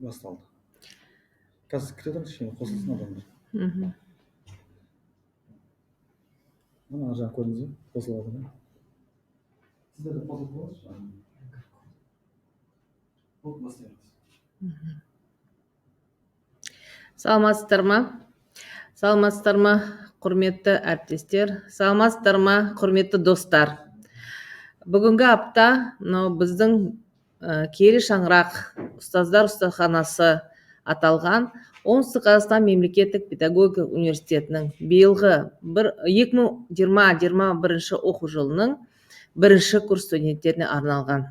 басталды. Қазір кіре жатыр, кішкене қосылсын адамдар. Ана ар жақ көрдіңіз бе? Қосылады. Сіздер де қосылып қалыңызшы. Болды, бастаймыз. Саламатсыздар ма, құрметті әріптестер, саламатсыздар ма, құрметті достар. Бүгінгі апта мынау біздің киелі шаңырақ ұстаздар ұстаханасы аталған Оңтүстік Қазақстан мемлекеттік педагогика университетінің биылғы 2020-21 оқу жылының бірінші курс студенттеріне арналған.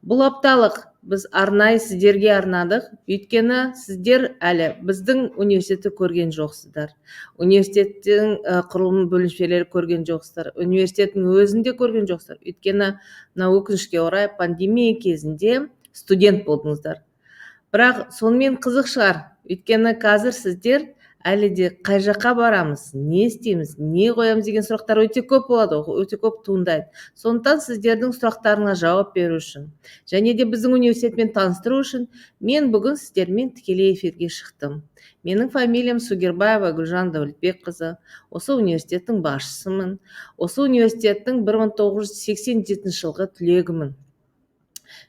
Бұл апталық біз арнайы сіздерге арнадық, өйткені сіздер әлі біздің университетті көрген жоқсыздар. Университеттің құрылым бөлімшелері көрген жоқсыздар. Университеттің өзінде көрген жоқсыздар. Өйткені өкінішке орай пандемия кезінде студент болдыңыздар. Бірақ сонымен қызық шығар. Өйткені қазір сіздер әлі де қай жаққа барамыз, не істейміз, не қоямыз деген сұрақтар өте көп болады, өте көп туындайды. Сондықтан сіздердің сұрақтарына жауап беру үшін және де біздің университетпен таныстыру үшін мен бүгін сіздермен тікелей эфирге шықтым. Менің фамилиям Сугербаева Гүлжан Дәулетбекқызы. Осы университеттің басшысымын. Осы университеттің 1987 жылғы түлегімін.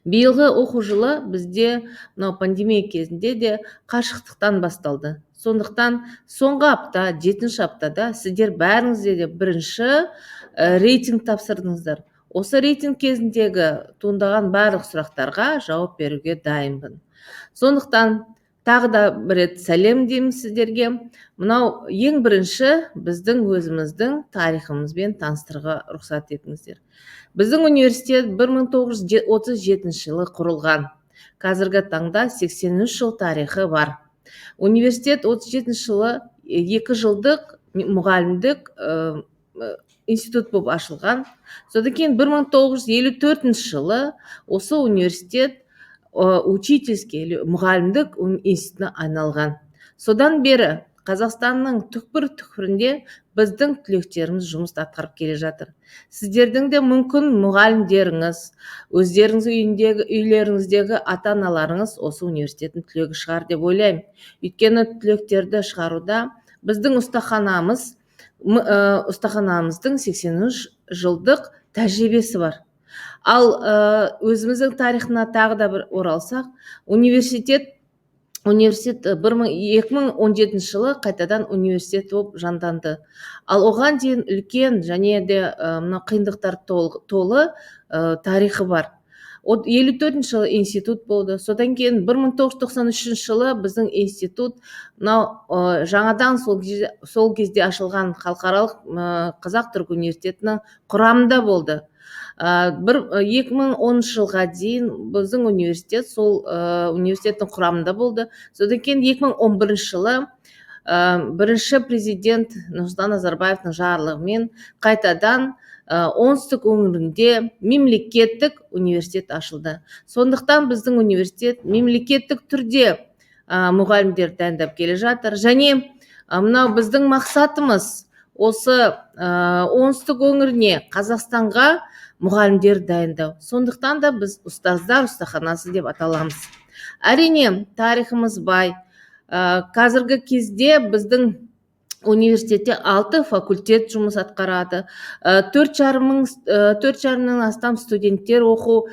Биылғы оқу жылы бізде пандемия кезінде де қашықтықтан басталды. Сондықтан соңғы апта, 7-ші аптада сіздер бәріңізде де бірінші рейтинг тапсырдыңыздар. Осы рейтинг кезіндегі туындаған барлық сұрақтарға жауап беруге дайынмын. Сондықтан тағы да бір рет сәлем дейміз сіздерге. Мынау ең бірінші біздің өзіміздің тарихымызбен таныстыруға рұқсат етіңіздер. Біздің университет 1937 жылы құрылған. Қазіргі таңда 83 жыл тарихы бар. Университет 37 жылы 2 жылдық мұғалімдік институт болып ашылған. Содан кейін 1954 жылы осы университет учительский мұғалімдік институтына айналған. Содан бері Қазақстанның түкпір-түкпірінде біздің түлектеріміз жұмыс атқарып келе жатыр. Сіздердің де мүмкін мұғалімдеріңіз, өздеріңіз үйлеріңіздегі ата-аналарыңыз осы университеттің түлегі шығар деп ойлаймын. Өйткені түлектерді шығаруда біздің ұстаханамыздың 83 жылдық тәжірибесі бар. Ал өзіміздің тарихына тағы да бір оралсақ, университет 2017 жылы қайтадан университет болып жанданды. Ал оған дейін үлкен және де қиындықтар толы тарихы бар. 54 жылы институт болды. Содан кейін 1993 жылы біздің институт жаңадан сол кезде ашылған халықаралық Қазақ-Түрік университетінің құрамында болды. 2010 жылға дейін біздің университет сол университеттің құрамында болды. Содан кейін 2011 жылы бірінші президент Нұрсұлтан Назарбаевтың жарлығымен қайтадан оңтүстік өңірінде мемлекеттік университет ашылды. Сондықтан біздің университет мемлекеттік түрде мұғалімдер дайындап келе жатыр. Және мынау біздің мақсатымыз осы оңтүстік өңіріне, Қазақстанға мұғалімдер дайындау. Сондықтан да біз ұстаздар ұстаханасы деп аталамыз. Әрине, тарихымыз бай. Қазіргі кезде біздің университетте 6 факультет жұмыс атқарады. 4,5 астам студенттер оқып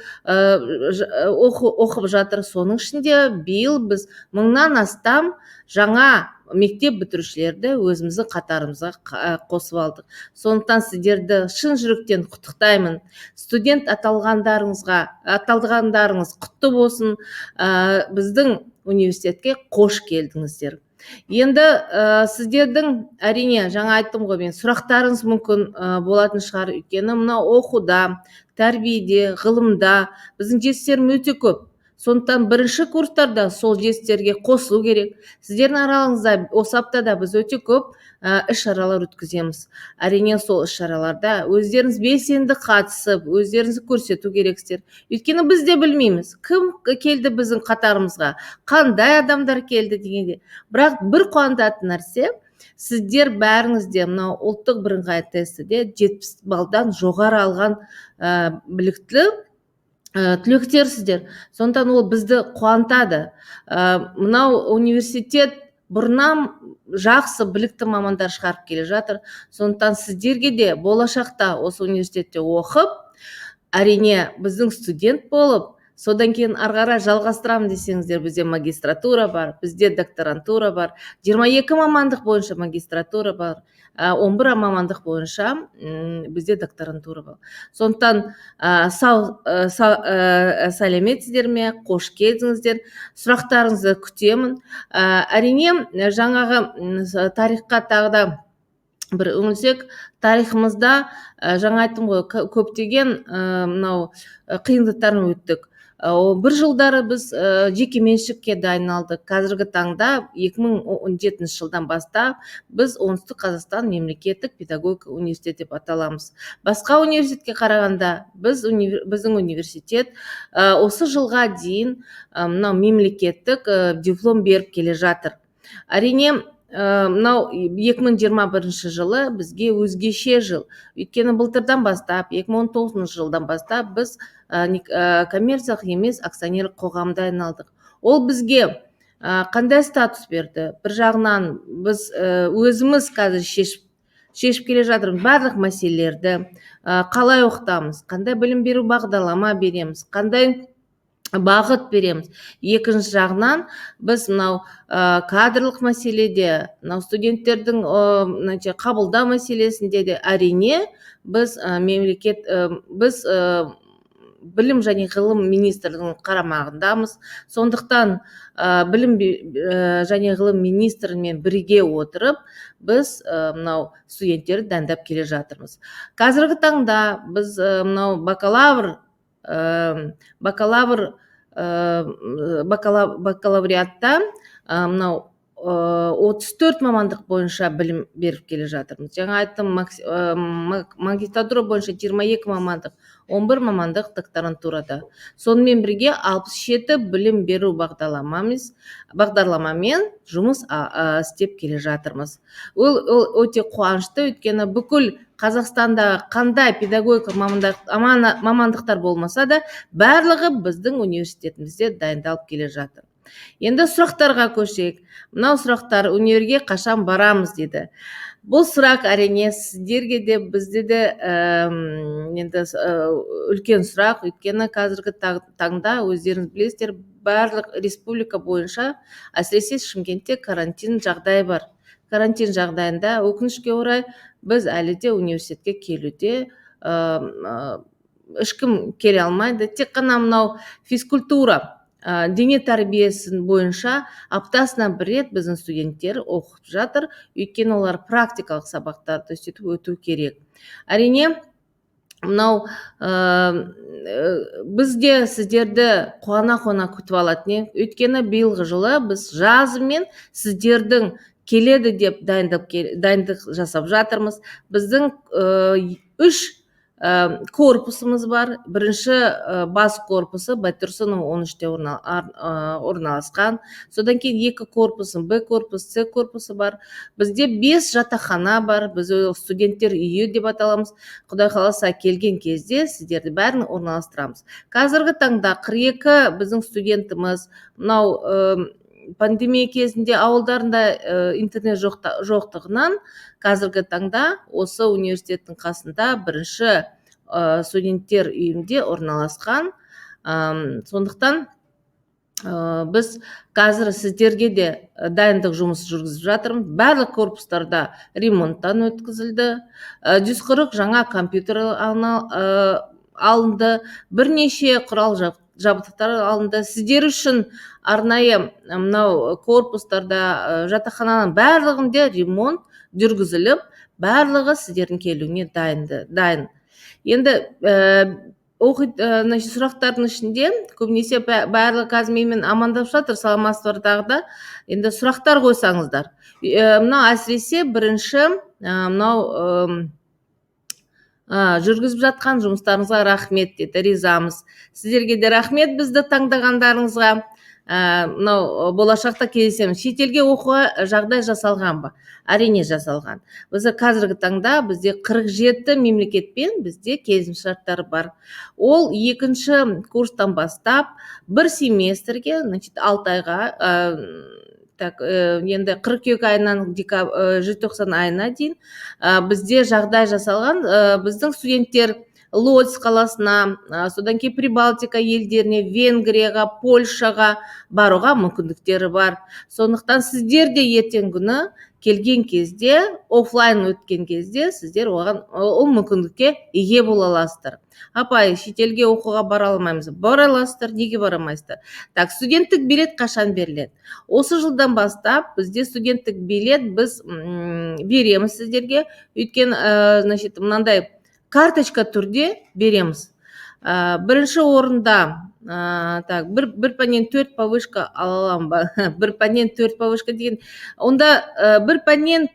жатыр. Соның ішінде биыл біз 1000-нан астам жаңа мектеп бітірушілерді өзіміздің қатарымызға қосып алдық. Сондықтан сіздерді шын жүректен құттықтаймын. Студент аталғандарыңыз құтты болсын. Біздің университетке қош келдіңіздер. Енді сіздердің әрине жаңа айттым ғой мен, сұрақтарыңыз мүмкін болатын шығар. Өйткені мына оқуда, тәрбиеде, ғылымда біздің жетістіктеріміз өте көп. Сондықтан бірінші курстарда сол жетістіктерге қосылу керек. Сіздердің араларыңызда осы аптада біз өте көп іс-шаралар өткіземіз. Әрине сол іс-шараларда өздеріңіз белсенді қатысып, өздеріңізді көрсету керексіздер. Өйткені біз де білмейміз, кім келді біздің қатарымызға, қандай адамдар келді дегенде. Бірақ бір қуантатын нәрсе, сіздер бәріңізде мынау ұлттық бірыңғай тестіде 70 балдан жоғары алған білікті түлектерсіздер. Сондықтан ол бізді қуантады. Мынау университет бұрыннан жақсы білікті мамандар шығарып келе жатыр. Сондықтан сіздерге де болашақта осы университетте оқып, әрине біздің студент болып, содан кейін ары қарай жалғастырамын десеңіздер, бізде магистратура бар, бізде докторантура бар, 22 мамандық бойынша магистратура бар, 11 мамандық бойынша бізде докторантура бар. Сондықтан сәлеметсіздер ме, қош келдіңіздер, сұрақтарыңызды күтемін. Әрине жаңағы тарихқа тағы да бір үңілсек, тарихымызда жаңа айттым ғой, көптеген мынау қиындықтарын өттік. Бір жылдары біз жеке меншікке дайындалдық. Қазіргі таңда 2017 жылдан бастап біз Оңтүстік Қазақстан мемлекеттік педагогика университеті деп аталамыз. Басқа университетке қарағанда біздің университет осы жылға дейін мынау мемлекеттік диплом беріп келе жатыр. Әрине мынау 2021 жылы бізге өзгеше жыл. Өйткені былтырдан бастап, 2019 жылдан бастап біз коммерциялық емес акционерлік қоғамда айналдық. Ол бізге қандай статус берді? Бір жағынан біз өзіміз қазір шешіп келе жатырмыз барлық мәселелерді. Қалай оқытамыз? Қандай білім беру бағдарлама береміз? Қандай бағыт береміз? Екінші жағынан біз мынау кадрлық мәселеде, мынау студенттердің қабылдау мәселесінде де әрине біз біз білім және ғылым министрлігінің қарамағындамыз. Сондықтан білім және ғылым министрімен бірге отырып, біз мынау студенттерді дайындап келе жатырмыз. Қазіргі таңда біз мынау бакалавриатта мынау 34 мамандық бойынша білім беріп келе жатырмыз. Жаңа айттым, магистратура бойынша 22 мамандық, 11 мамандық докторантурада. Сонымен бірге 67 білім беру бағдарламамен жұмыс істеп келе жатырмыз. Ол өте қуанышты, өйткені бүкіл Қазақстанда қандай педагогика мамандықтар болмаса да, барлығы біздің университетімізде дайындалып келе жатыр. Енді сұрақтарға көшейік. Мынау сұрақтар: универге қашан барамыз дейді. Бұл сұрақ әрине сіздерге де, бізде де енді үлкен сұрақ. Өйткені қазіргі таңда өздеріңіз білесіздер, барлық республика бойынша, әсіресе Шымкентте карантин жағдай бар. Карантин жағдайында өкінішке орай біз әлі де университетке келуде ешкім келе алмайды. Тек қана мынау физкультура, дене тәрбиесін бойынша аптасына бір рет біздің студенттер оқып жатыр. Өйткені олар практикалық сабақтарды сөйтіп өту керек. Әрине мынау бізде сіздерді қуана күтіп алатын. Өйткені биылғы жылы біз жазымен сіздердің келеді деп дайындық жасап жатырмыз. Біздің 3 корпусымыз бар. Бірінші бас корпусы Байтұрсынов 13-те орналасқан. Содан кейін 2 корпусы, Б корпус, С корпусы бар. Бізде 5 жатақхана бар. Біз студенттер үйі деп аталамыз. Құдай қаласа келген кезде сіздерді бәрін орналастырамыз. Қазіргі таңда 42 біздің студентіміз мынау пандемия кезінде ауылдарында интернет жоқтығынан қазіргі таңда осы университеттің қасында бірінші студенттер үйінде орналасқан. Сондықтан біз қазір сіздерге де дайындық жұмысы жүргізіп жатырмыз. Барлық корпустарда ремонттан өткізілді. 140 жаңа компьютер алынды. Бірнеше құрал жабдықтар алынды. Сіздер үшін арнайы мынау корпустарда, жатақхананың барлығында ремонт жүргізіліп, барлығы сіздердің келуіне дайын. Енді сұрақтардың ішінде көбінесе барлығы қазір менімен амандасып жатыр, саламатсыздар да. Енді сұрақтар қойсаңыздар. Мынау әсіресе бірінші мынау жүргізіп жатқан жұмыстарыңызға рахмет дейді, ризамыз. Сіздерге де рахмет бізді таңдағандарыңызға. мынау болашақта кездесеміз. Шетелге оқуға жағдай жасалған ба? Әрине жасалған. Бізде қазіргі таңда бізде 47 мемлекетпен бізде келісімшарттар бар. Ол екінші курстан бастап бір семестрге, 6 айға, енді қыркүйек айынан желтоқсан айына дейін бізде жағдай жасалған. Біздің студенттер Лодзь қаласына, содан кейін Прибалтика елдеріне, Венгрияға, Польшаға баруға мүмкіндіктері бар. Сондықтан сіздер де ертең күні келген кезде, офлайн өткен кезде сіздер ол мүмкіндікке ие бола аласыздар. Апай, шетелге оқуға бара алмаймыз. Бара аласыздар, неге барамайсыздар? Так, студенттік билет қашан беріледі? Осы жылдан бастап бізде студенттік билет біз береміз сіздерге. Өйткені, мынандай карточка түрде береміз. Бірінші орында бір пәннен 4 повышка ала алам ба? Бір пәннен 4 повышка деген, онда бір пәннен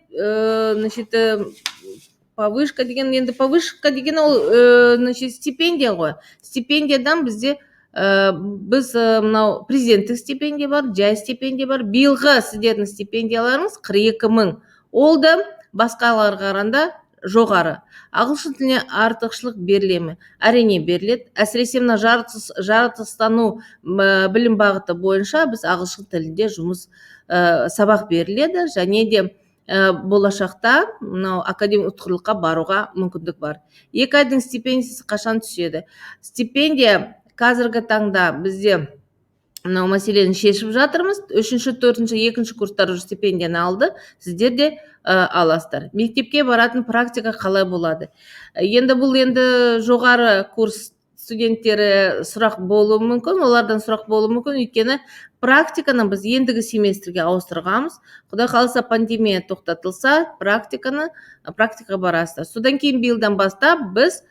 повышка деген, енді повышка деген ол стипендия ғой. Стипендиядан бізде біз мынау президенттік стипендия бар, жай стипендия бар. Биылғы сіздердің стипендияларыңыз 42 000. Ол да басқаларға қарағанда жоғары. Ағылшын тіліне артықшылық беріле ме? Әрине беріледі. Әсіресе мына жаратылыстану білім бағыты бойынша біз ағылшын тілінде сабақ беріледі, және де болашақта мынау академик ұтқырлыққа баруға мүмкіндік бар. 2 айдың стипендиясы қашан түседі? Стипендия қазіргі таңда бізде мынау мәселені шешіп жатырмыз. 3-ші, 4-ші, 2-ші курстар стипендияны алды, сіздер де аласыздар. Мектепке баратын практика қалай болады? Енді бұл жоғары курс студенттері сұрақ болуы мүмкін, олардан сұрақ болуы мүмкін, өйткені практиканы біз ендігі семестрге ауыстырғанбыз. Құдай қаласа пандемия тоқтатылса, практикаға барасыздар. Содан кейін биылдан бастап біз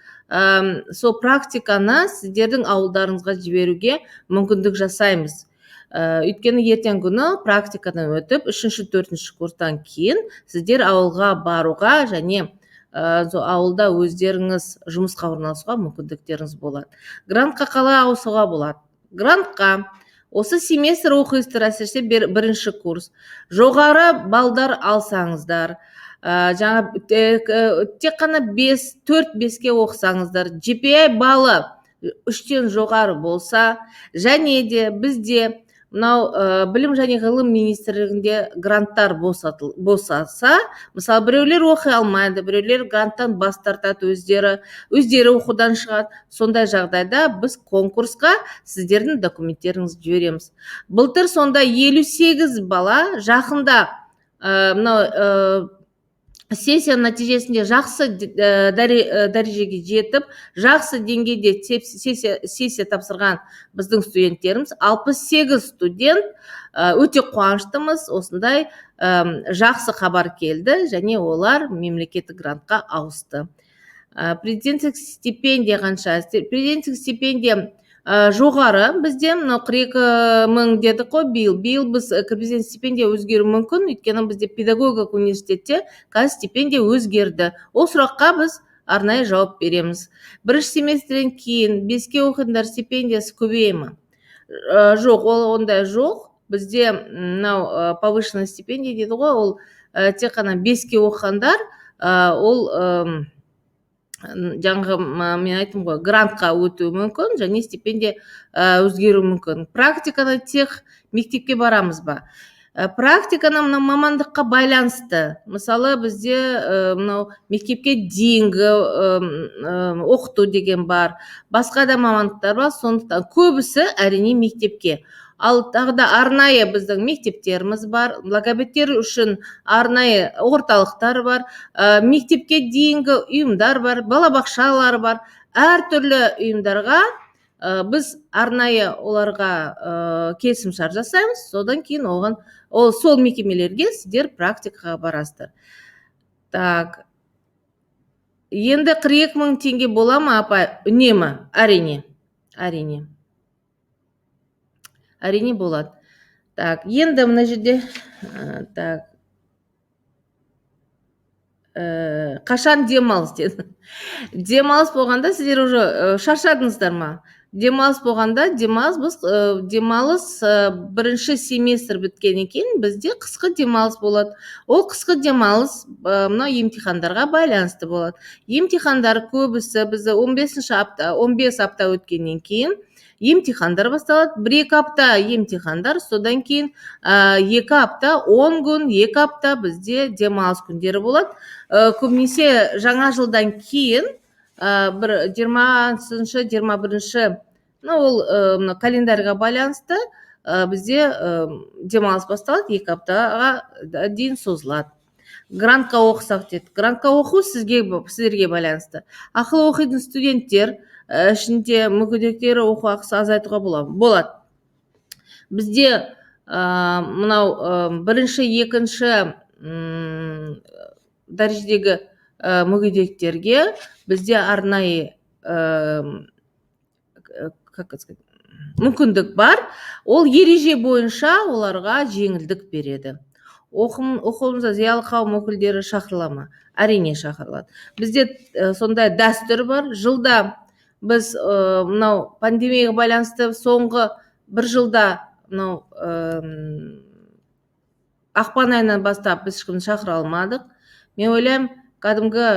сол практиканы сіздердің ауылдарыңызға жіберуге мүмкіндік жасаймыз. Өйткені ертең күні практикадан өтіп, 3-ші, 4-ші курстан кейін сіздер ауылға баруға және ауылда өздеріңіз жұмысқа орналасуға мүмкіндіктеріңіз болады. Грантқа қалай ауысуға болады? Грантқа осы семестр оқисыздар, әсіресе 1-ші курс. Жоғары балдар алсаңыздар, жаңа тек қана 4-5-ке оқысаңыздар, GPA балы 3-тен жоғары болса, және де бізде мынау білім және ғылым министрлігінде гранттар босаса, мысалы біреулер оқи алмайды, біреулер гранттан бас тартады, өздері оқудан шығады. Сондай жағдайда біз конкурсқа сіздердің документтеріңізді жібереміз. Былтыр сонда 58 бала жақында мынау сессия нәтижесінде жақсы дәрежеге жетіп, жақсы деңгейде сессия тапсырған біздің студенттеріміз, 68 студент, өте қуаныштымыз, осындай жақсы хабар келді, және олар мемлекеттік грантқа ауысты. Президенттік стипендия қанша? Президенттік стипендия жоғары бізде, 42 000 дедік қой биыл. Биыл біз президент стипендия өзгеру мүмкін, өйткені бізде педагогик университетте қазір стипендия өзгерді. Ол сұраққа біз арнайы жауап береміз. Бірінші семестрден кейін 5-ке оқитындар стипендиясы көбейе ме? Жоқ, ол ондай жоқ. Бізде мынау повышенный стипендия дейді ғой, ол тек қана 5-ке оқығандар, ол жаңғы мен айттым ғой, грантқа өтуі мүмкін, және стипендия өзгеру мүмкін. Практиканы тек мектепке барамыз ба? Практиканы мамандыққа байланысты. Мысалы бізде мынау мектепке дейінгі оқыту деген бар, басқа да мамандықтар бар, сондықтан көбісі әрине мектепке. Ал тағы да арнайы біздің мектептеріміз бар, логопедтер үшін арнайы орталықтар бар, мектепке дейінгі ұйымдар бар, балабақшалар бар. Әртүрлі ұйымдарға біз арнайы оларға келісімшарт жасаймыз, содан кейін сол мекемелерге сіздер практикаға барасыздар. Так, енді 42 000 теңге бола ма, апай? Үнемі? Әрине болады. Так, енді мына жерде қашан демалыс деді. Демалыс болғанда сіздер уже шаршадыңыздар ма? демалыс болғанда демалыс бірінші семестр біткеннен кейін бізде қысқы демалыс болады. Ол қысқы демалыс мынау емтихандарға байланысты болады. Емтихандар көбісі бізді 15 апта өткеннен кейін емтихандар басталады. 1-2 апта емтихандар, содан кейін 2 апта, 10 күн, 2 апта бізде демалыс күндері болады. Көбінесе жаңа жылдан кейін бір 20-шы, 21-шы ол календарьға байланысты бізде демалыс басталады, 2 аптаға дейін созылады. Грантқа оқысақ деді. Грантқа оқу сіздерге байланысты. Ақылы оқитын студенттер ішінде мүгедектері оқу ақысы азайтуға болады. Бізде мынау бірінші, екінші дәрежедегі мүгедектерге бізде арнайы мүмкіндік бар. Ол ереже бойынша оларға жеңілдік береді. Оқуымызда зиялы қауым өкілдері шақырыла ма? Әрине шақырылады. Бізде сондай дәстүр бар. Жылда біз мынау пандемияға байланысты соңғы бір жылда мынау ақпан айынан бастап біз ешкімді шақыра алмадық. Мен ойлаймын, кәдімгі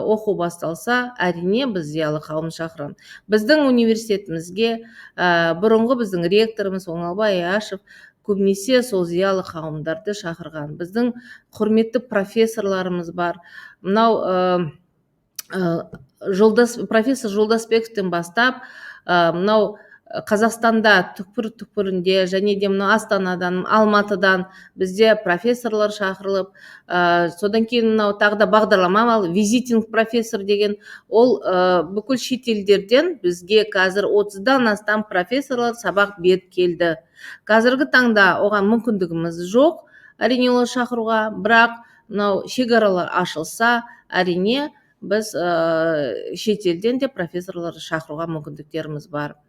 оқу басталса, әрине біз зиялы қауым шақырамыз. Біздің университетімізге бұрынғы біздің ректорымыз Оңалбай Ашев көбінесе сол зиялы қауымдарды шақырған. Біздің құрметті профессорларымыз бар. Мынау профессор Жолдасбековтен бастап, мынау Қазақстанда түкпір-түкпірінде және де мынау Астанадан, Алматыдан бізде профессорлар шақырылып, содан кейін мынау тағы да бағдарлама бар, визитинг профессор деген, ол бүкіл шетелдерден бізге қазір 30-дан астам профессорлар сабақ беріп келді. Қазіргі таңда оған мүмкіндігіміз жоқ, әрине олар шақыруға, бірақ мынау шекаралар ашылса, әрине біз шетелден де профессорларды шақыруға мүмкіндіктеріміз бар.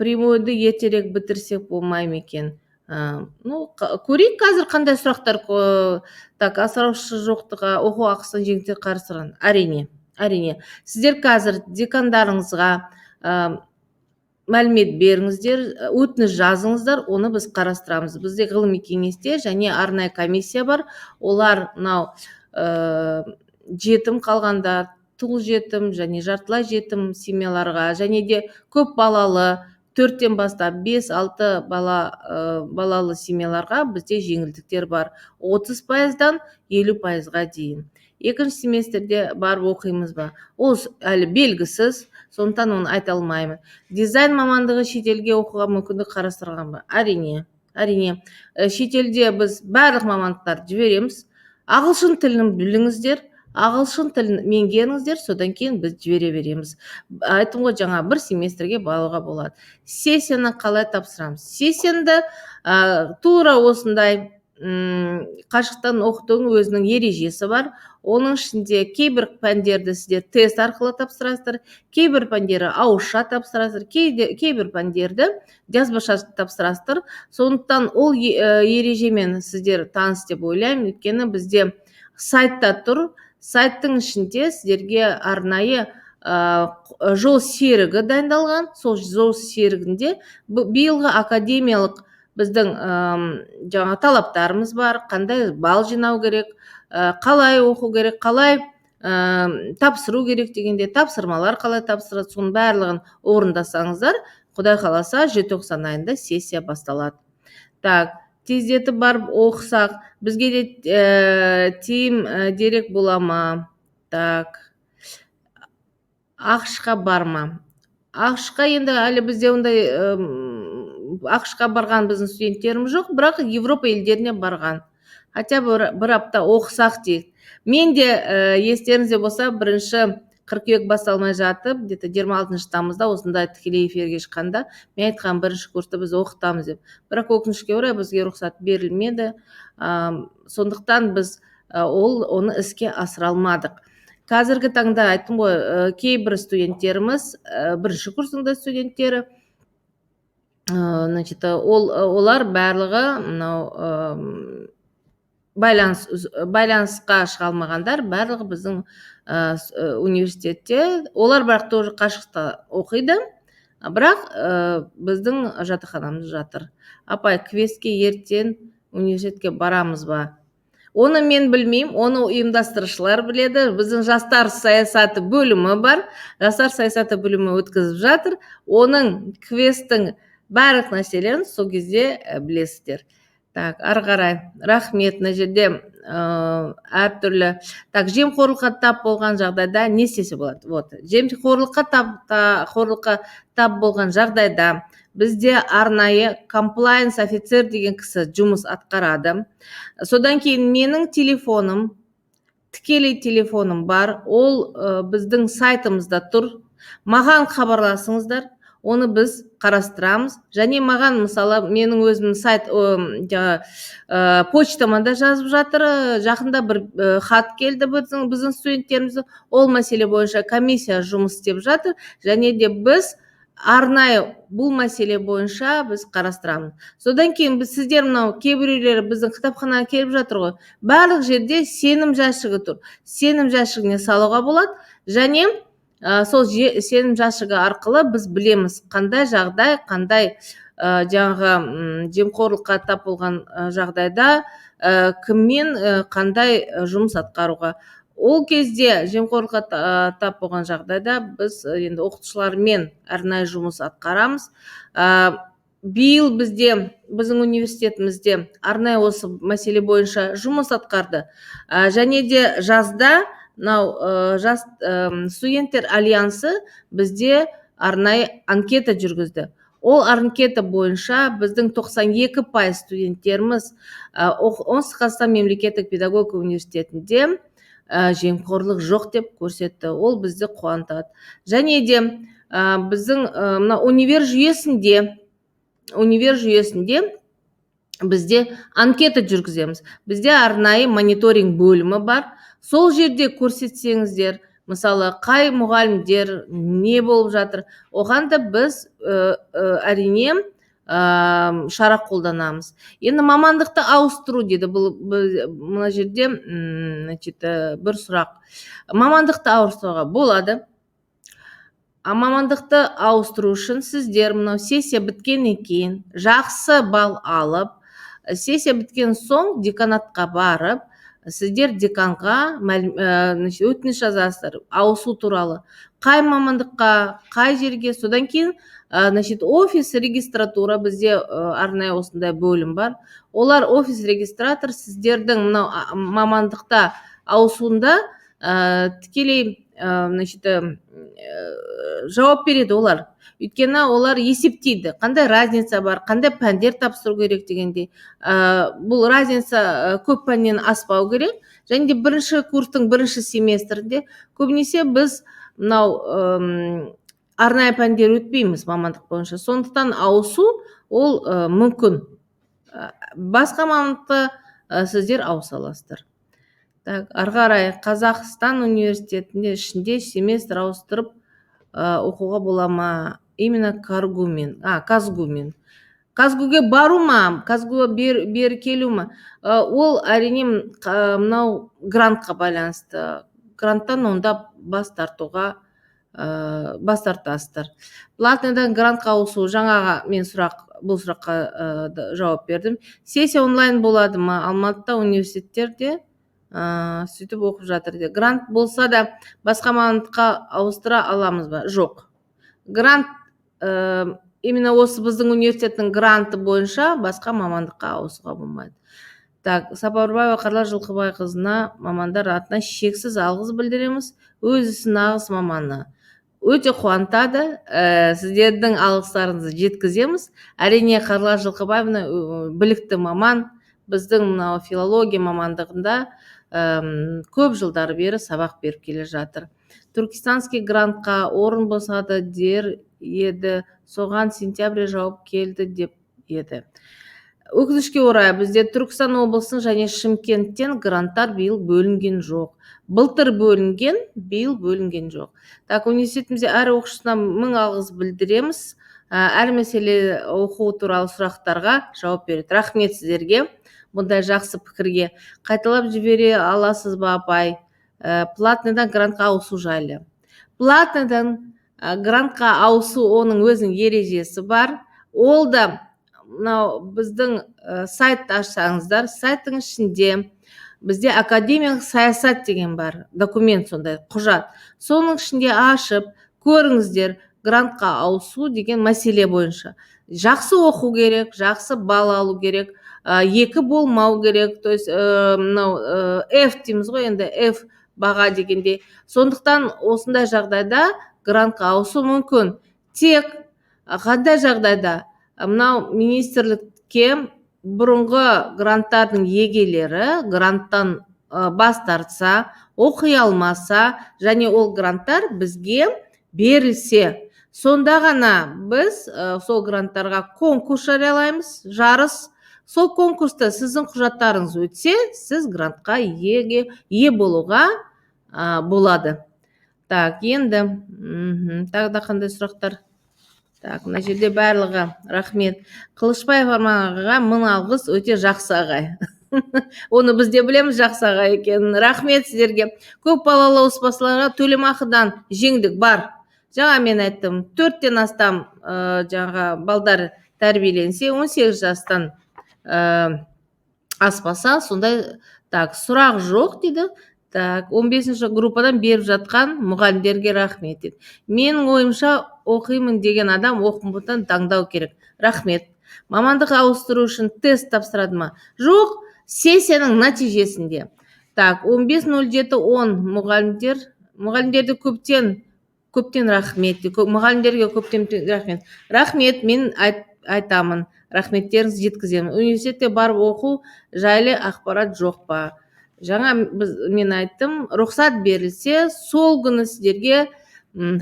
Прямойды ертерек бітірсек болмай ма екен? Көрейік қазір қандай сұрақтар. Асыраушы жоқтығы оқу ақысын жеңілдікті қарастырған. Әрине. Сіздер қазір декандарыңызға мәлімет беріңіздер, өтініш жазыңыздар, оны біз қарастырамыз. Бізде ғылыми кеңесте және арнайы комиссия бар. Олар мынау жетім қалғандар, тұл жетім және жартылай жетім семьяларға, және де көп балалы 4-тен бастап 5-6 балалы семьяларға бізде жеңілдіктер бар. 30%-дан 50%-ға дейін. Екінші семестрде барып оқимыз ба? Ол әлі белгісіз, сондықтан оны айта алмаймын. Дизайн мамандығы шетелге оқуға мүмкіндік қарастырған ба? Әрине. Шетелде біз барлық мамандықтар жібереміз. Ағылшын тілін біліңіздер, ағылшын тілін меңгеріңіздер, содан кейін біз жібере береміз. Айтым ғой, жаңа бір семестрге баруға болады. Сессияны қалай тапсырамыз? Сессияны тура осындай қашықтан оқытудың өзінің ережесі бар. Оның ішінде кейбір пәндерді сіздер тест арқылы тапсырасыздар, кейбір пәндері ауызша тапсырасыздар, кейбір пәндерді жазбаша тапсырасыздар. Сондықтан ол ережемен сіздер таныс деп ойлаймын, өйткені бізде сайтта тұр. Сайттың ішінде сіздерге арнайы жол серігі дайындалған. Сол жол серігінде биылғы академиялық біздің жаңа талаптарымыз бар, қандай балл жинау керек, қалай оқу керек, қалай тапсыру керек дегенде, тапсырмалар қалай тапсырады, соның барлығын орындасаңыздар, Құдай қаласа желтоқсан айында сессия басталады. Тездетіп барып оқысақ, бізге де тиім дерек бола ма? ақш-қа бар ма? ақш-қа енді әлі бізде ондай ақш-қа барған біздің студенттеріміз жоқ, бірақ Европа елдеріне барған. Хотя бір апта оқысақ дейік. Мен де естеріңізде болса, бірінші қыркүйек басталмай жатып, 26 тамызда осындай тікелей эфирге шыққанда, мен айтқан бірінші курсты біз оқытамыз деп. Бірақ өкінішке орай бізге рұқсат берілмеді. Сондықтан біз оны іске асыра алмадық. Қазіргі таңда айттым ғой, кейбір студенттеріміз, бірінші курсында студенттері, олар барлығы байланысқа шыға алмағандар, барлығы біздің университетте. Олар бірақ тоже қашықта оқиды. Бірақ біздің жатақханамыз жатыр. Апай, квестке ертең университетке барамыз ба? Оны мен білмеймін, оны ұйымдастырушылар біледі. Біздің жастар саясаты бөлімі бар. Жастар саясаты бөлімі өткізіп жатыр. Оның квесттің барлық нәрселерін сол кезде білесіздер. Так, ары қарай. Рахмет. Мына жерде әртүрлі. Так, жемқорлыққа тап болған жағдайда не істесе болады? Вот. Жемқорлыққа тап болған жағдайда бізде арнайы комплайенс офицер деген кісі жұмыс атқарады. Содан кейін менің телефоным, тікелей телефоным бар. Ол біздің сайтымызда тұр. Маған хабарласыңыздар. Оны біз қарастырамыз. Және маған, мысалы, менің өзім сайт почтама да жазып жатыр. Жақында бір хат келді біздің студенттерімізді. Ол мәселе бойынша комиссия жұмыс істеп жатыр. Және де біз арнайы бұл мәселе бойынша біз қарастырамыз. Содан кейін сіздер мынау кейбіреулер біздің кітапханаға келіп жатыр ғой. Барлық жерде сенім жәшігі тұр. Сенім жәшігіне салуға болады. Және сол сенім жәшігі арқылы біз білеміз қандай жағдай, қандай жаңағы жемқорлыққа тап болған жағдайда кіммен қандай жұмыс атқаруға. Ол кезде жемқорлыққа тап болған жағдайда біз енді оқытушылармен арнайы жұмыс атқарамыз. Биыл біздің университетімізде арнайы осы мәселе бойынша жұмыс атқарды. Және де жазда жас студенттер альянсы бізде арнайы анкета жүргізді. Ол анкета бойынша біздің 92% студенттеріміз оңтүстік қазақстан мемлекеттік педагогика университетінде жемқорлық жоқ деп көрсетті. Ол бізді қуантады. Және де біздің универ жүйесінде бізде анкета жүргіземіз. Бізде арнайы мониторинг бөлімі бар. Сол жерде көрсетсеңіздер, мысалы, қай мұғалімдер не болып жатыр, оған да біз әрине шара қолданамыз. Енді мамандықты ауыстыру дейді. Мына жерде бір сұрақ. Мамандықты ауыстыруға болады. Мамандықты ауыстыру үшін сіздер мынау сессия біткеннен кейін жақсы балл алып, сессия біткен соң деканатқа барып, сіздер деканға өтініш жазасыздар ауысу туралы. Қай мамандыққа, қай жерге. Содан кейін офис регистратура, бізде арнайы осындай бөлім бар. Олар офис регистратор сіздердің мамандықта ауысуында тікелей жауап береді олар. Өйткені олар есептейді, қандай разница бар, қандай пәндер тапсыру керек дегенде. Бұл разница көп пәннен аспау керек. Және де бірінші курстың бірінші семестрінде көбінесе біз арнайы пәндер өтпейміз мамандық бойынша. Сондықтан ауысу ол мүмкін. Басқа мамандықты сіздер ауыса аласыздар. Так, ары қарай. Қазақстан университетінде ішінде семестр ауыстырып оқуға бола ма? Именно казгумен. Казгуге бару ма? Казгуге бері келу ма? Ол әрине мынау грантқа байланысты. Гранттан онда бас тартасыздар. Платныйдан грантқа ауысу. Жаңаға мен бұл сұраққа жауап бердім. Сессия онлайн болады ма? Алматыда университеттерде сөйтіп оқып жатыр. Грант болса да басқа мамандыққа ауыстыра аламыз ба? Жоқ. Грант именно осы біздің университеттің гранты бойынша басқа мамандыққа ауысуға болмайды. Так, Сапарбаева Қарлар Жылқыбайқызына мамандар атынан шексіз алғыс білдіреміз. Өзі нағыз маманы. Өте қуантады. Сіздердің алғыстарыңызды жеткіземіз. Әрине Қарлар Жылқыбаевна білікті маман. Біздің филология мамандығында көп жылдар бері сабақ беріп келе жатыр. Түркистанский грантқа орын босады дер еді, соған сентябрь жауап келді деп еді. Өкінішке орай бізде Түркістан облысының және Шымкенттен гранттар биыл бөлінген жоқ. Былтыр бөлінген, биыл бөлінген жоқ. Так, университетімізде әр оқушысына 1000 алғыс білдіреміз. Әр мәселе оқу туралы сұрақтарға жауап береді. Рахмет сіздерге. Бұндай жақсы пікірге. Қайталап жібере аласыз ба, апай? платныйдан грантқа ауысу жайлы. Платныйдан грантқа ауысу оның өзінің ережесі бар. Ол да мынау біздің сайтты ашсаңыздар, сайттың ішінде бізде академиялық саясат деген бар, документ, сондай құжат. Соның ішінде ашып көріңіздер, грантқа ауысу деген мәселе бойынша. Жақсы оқу керек, жақсы бал алу керек, екі болмау керек, то есть мынау F дейміз ғой, енді F баға дегенде. Сондықтан осындай жағдайда грантқа ауысу мүмкін. Тек қандай жағдайда мынау министрлікке бұрынғы гранттардың егелері гранттан бас тартса, оқи алмаса, және ол гранттар бізге берілсе, сонда ғана біз сол гранттарға конкурс жариялаймыз, жарыс. Сол конкурста сіздің құжаттарыңыз өтсе, сіз грантқа ие болуға болады. Так, енді тағы да қандай сұрақтар? Так, мына жерде барлығы рахмет. Қылышбаев Арман ағаға 1000 алғыс, өте жақсы ағай. Оны біз де білеміз, жақсы ағай екенін. Рахмет сіздерге. Көп балалы отбасыларға төлемақыдан жеңдік бар. Жаңа мен айттым, 4-тен астам жаңа балдар тәрбиеленсе, 18 жастан аспаса, сондай сұрақ жоқ дейді. Так, 15-ші группадан беріп жатқан мұғалімдерге рахмет дейді. Менің ойымша, оқимын деген адам оқымыстан таңдау керек. Рахмет. Мамандық ауыстыру үшін тест тапсырады ма? Жоқ, сессияның нәтижесінде. Так, 15.07.10 мұғалімдерді көптен рахмет. Мұғалімдерге көптен рахмет. Рахмет, мен айтамын. Рахметтеріңіз жеткіземін. Университетте барып оқу жайлы ақпарат жоқ па? Жаңа мен айттым, рұқсат берілсе, сол күні сіздерге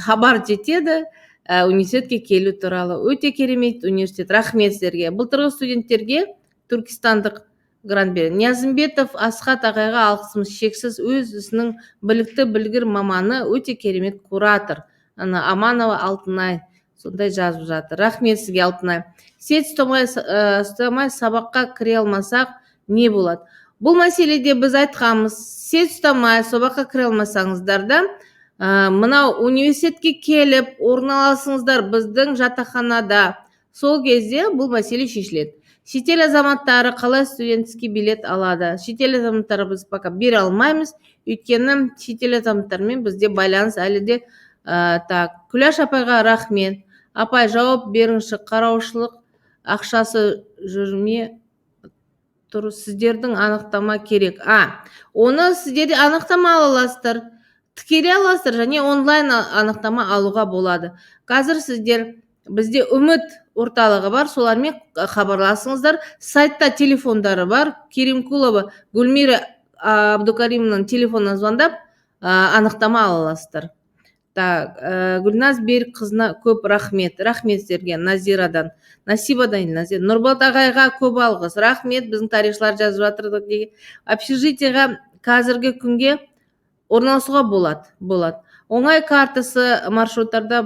хабар жетеді университетке келу туралы. Өте керемет университет. Рахмет сіздерге. Былтырғы студенттерге түркістандық грант берді. Ниязымбетов Асхат ағайға алғысымыз шексіз. Өз ісінің білікті білгір маманы, өте керемет куратор. Аманова Алтынай сондай жазып жатыр. Рахмет сізге, Алтынай. Сет ұстамай сабаққа кіре алмасақ не болады? Бұл мәселеде біз айтқанбыз, сет ұстамай сабаққа кіре алмасаңыздар да, мынау университетке келіп орналасыңыздар біздің жатақханада. Сол кезде бұл мәселе шешіледі. Шетел азаматтары қалай студентский билет алады? Шетел азаматтары біз пока бере алмаймыз, өйткені шетел азаматтармен бізде байланыс әлі де. Так, Күләш апайға рахмет. Апай, жауап беріңші, қараушылық ақшасы жүрме тұр, сіздердің анықтама керек. Оны сіздерде анықтама аласыздар, тікелей аласыздар, және онлайн анықтама алуға болады. Қазір сіздер бізде үміт орталығы бар, солармен хабарласыңыздар. Сайтта телефондары бар. Керимкулова Гүлмира Абдукаримның телефонына звондап анықтама аласыздар. Так, Гүлназ Берік қызына көп рахмет. Рахмет сіздерге. Назирадан, Насибадан, Нұрболат ағайға көп алғыс. Рахмет, біздің тарихшылар жазып жатырдық деген. Общежитиеға қазіргі күнге орналасуға болады. Оңай картасы маршруттарда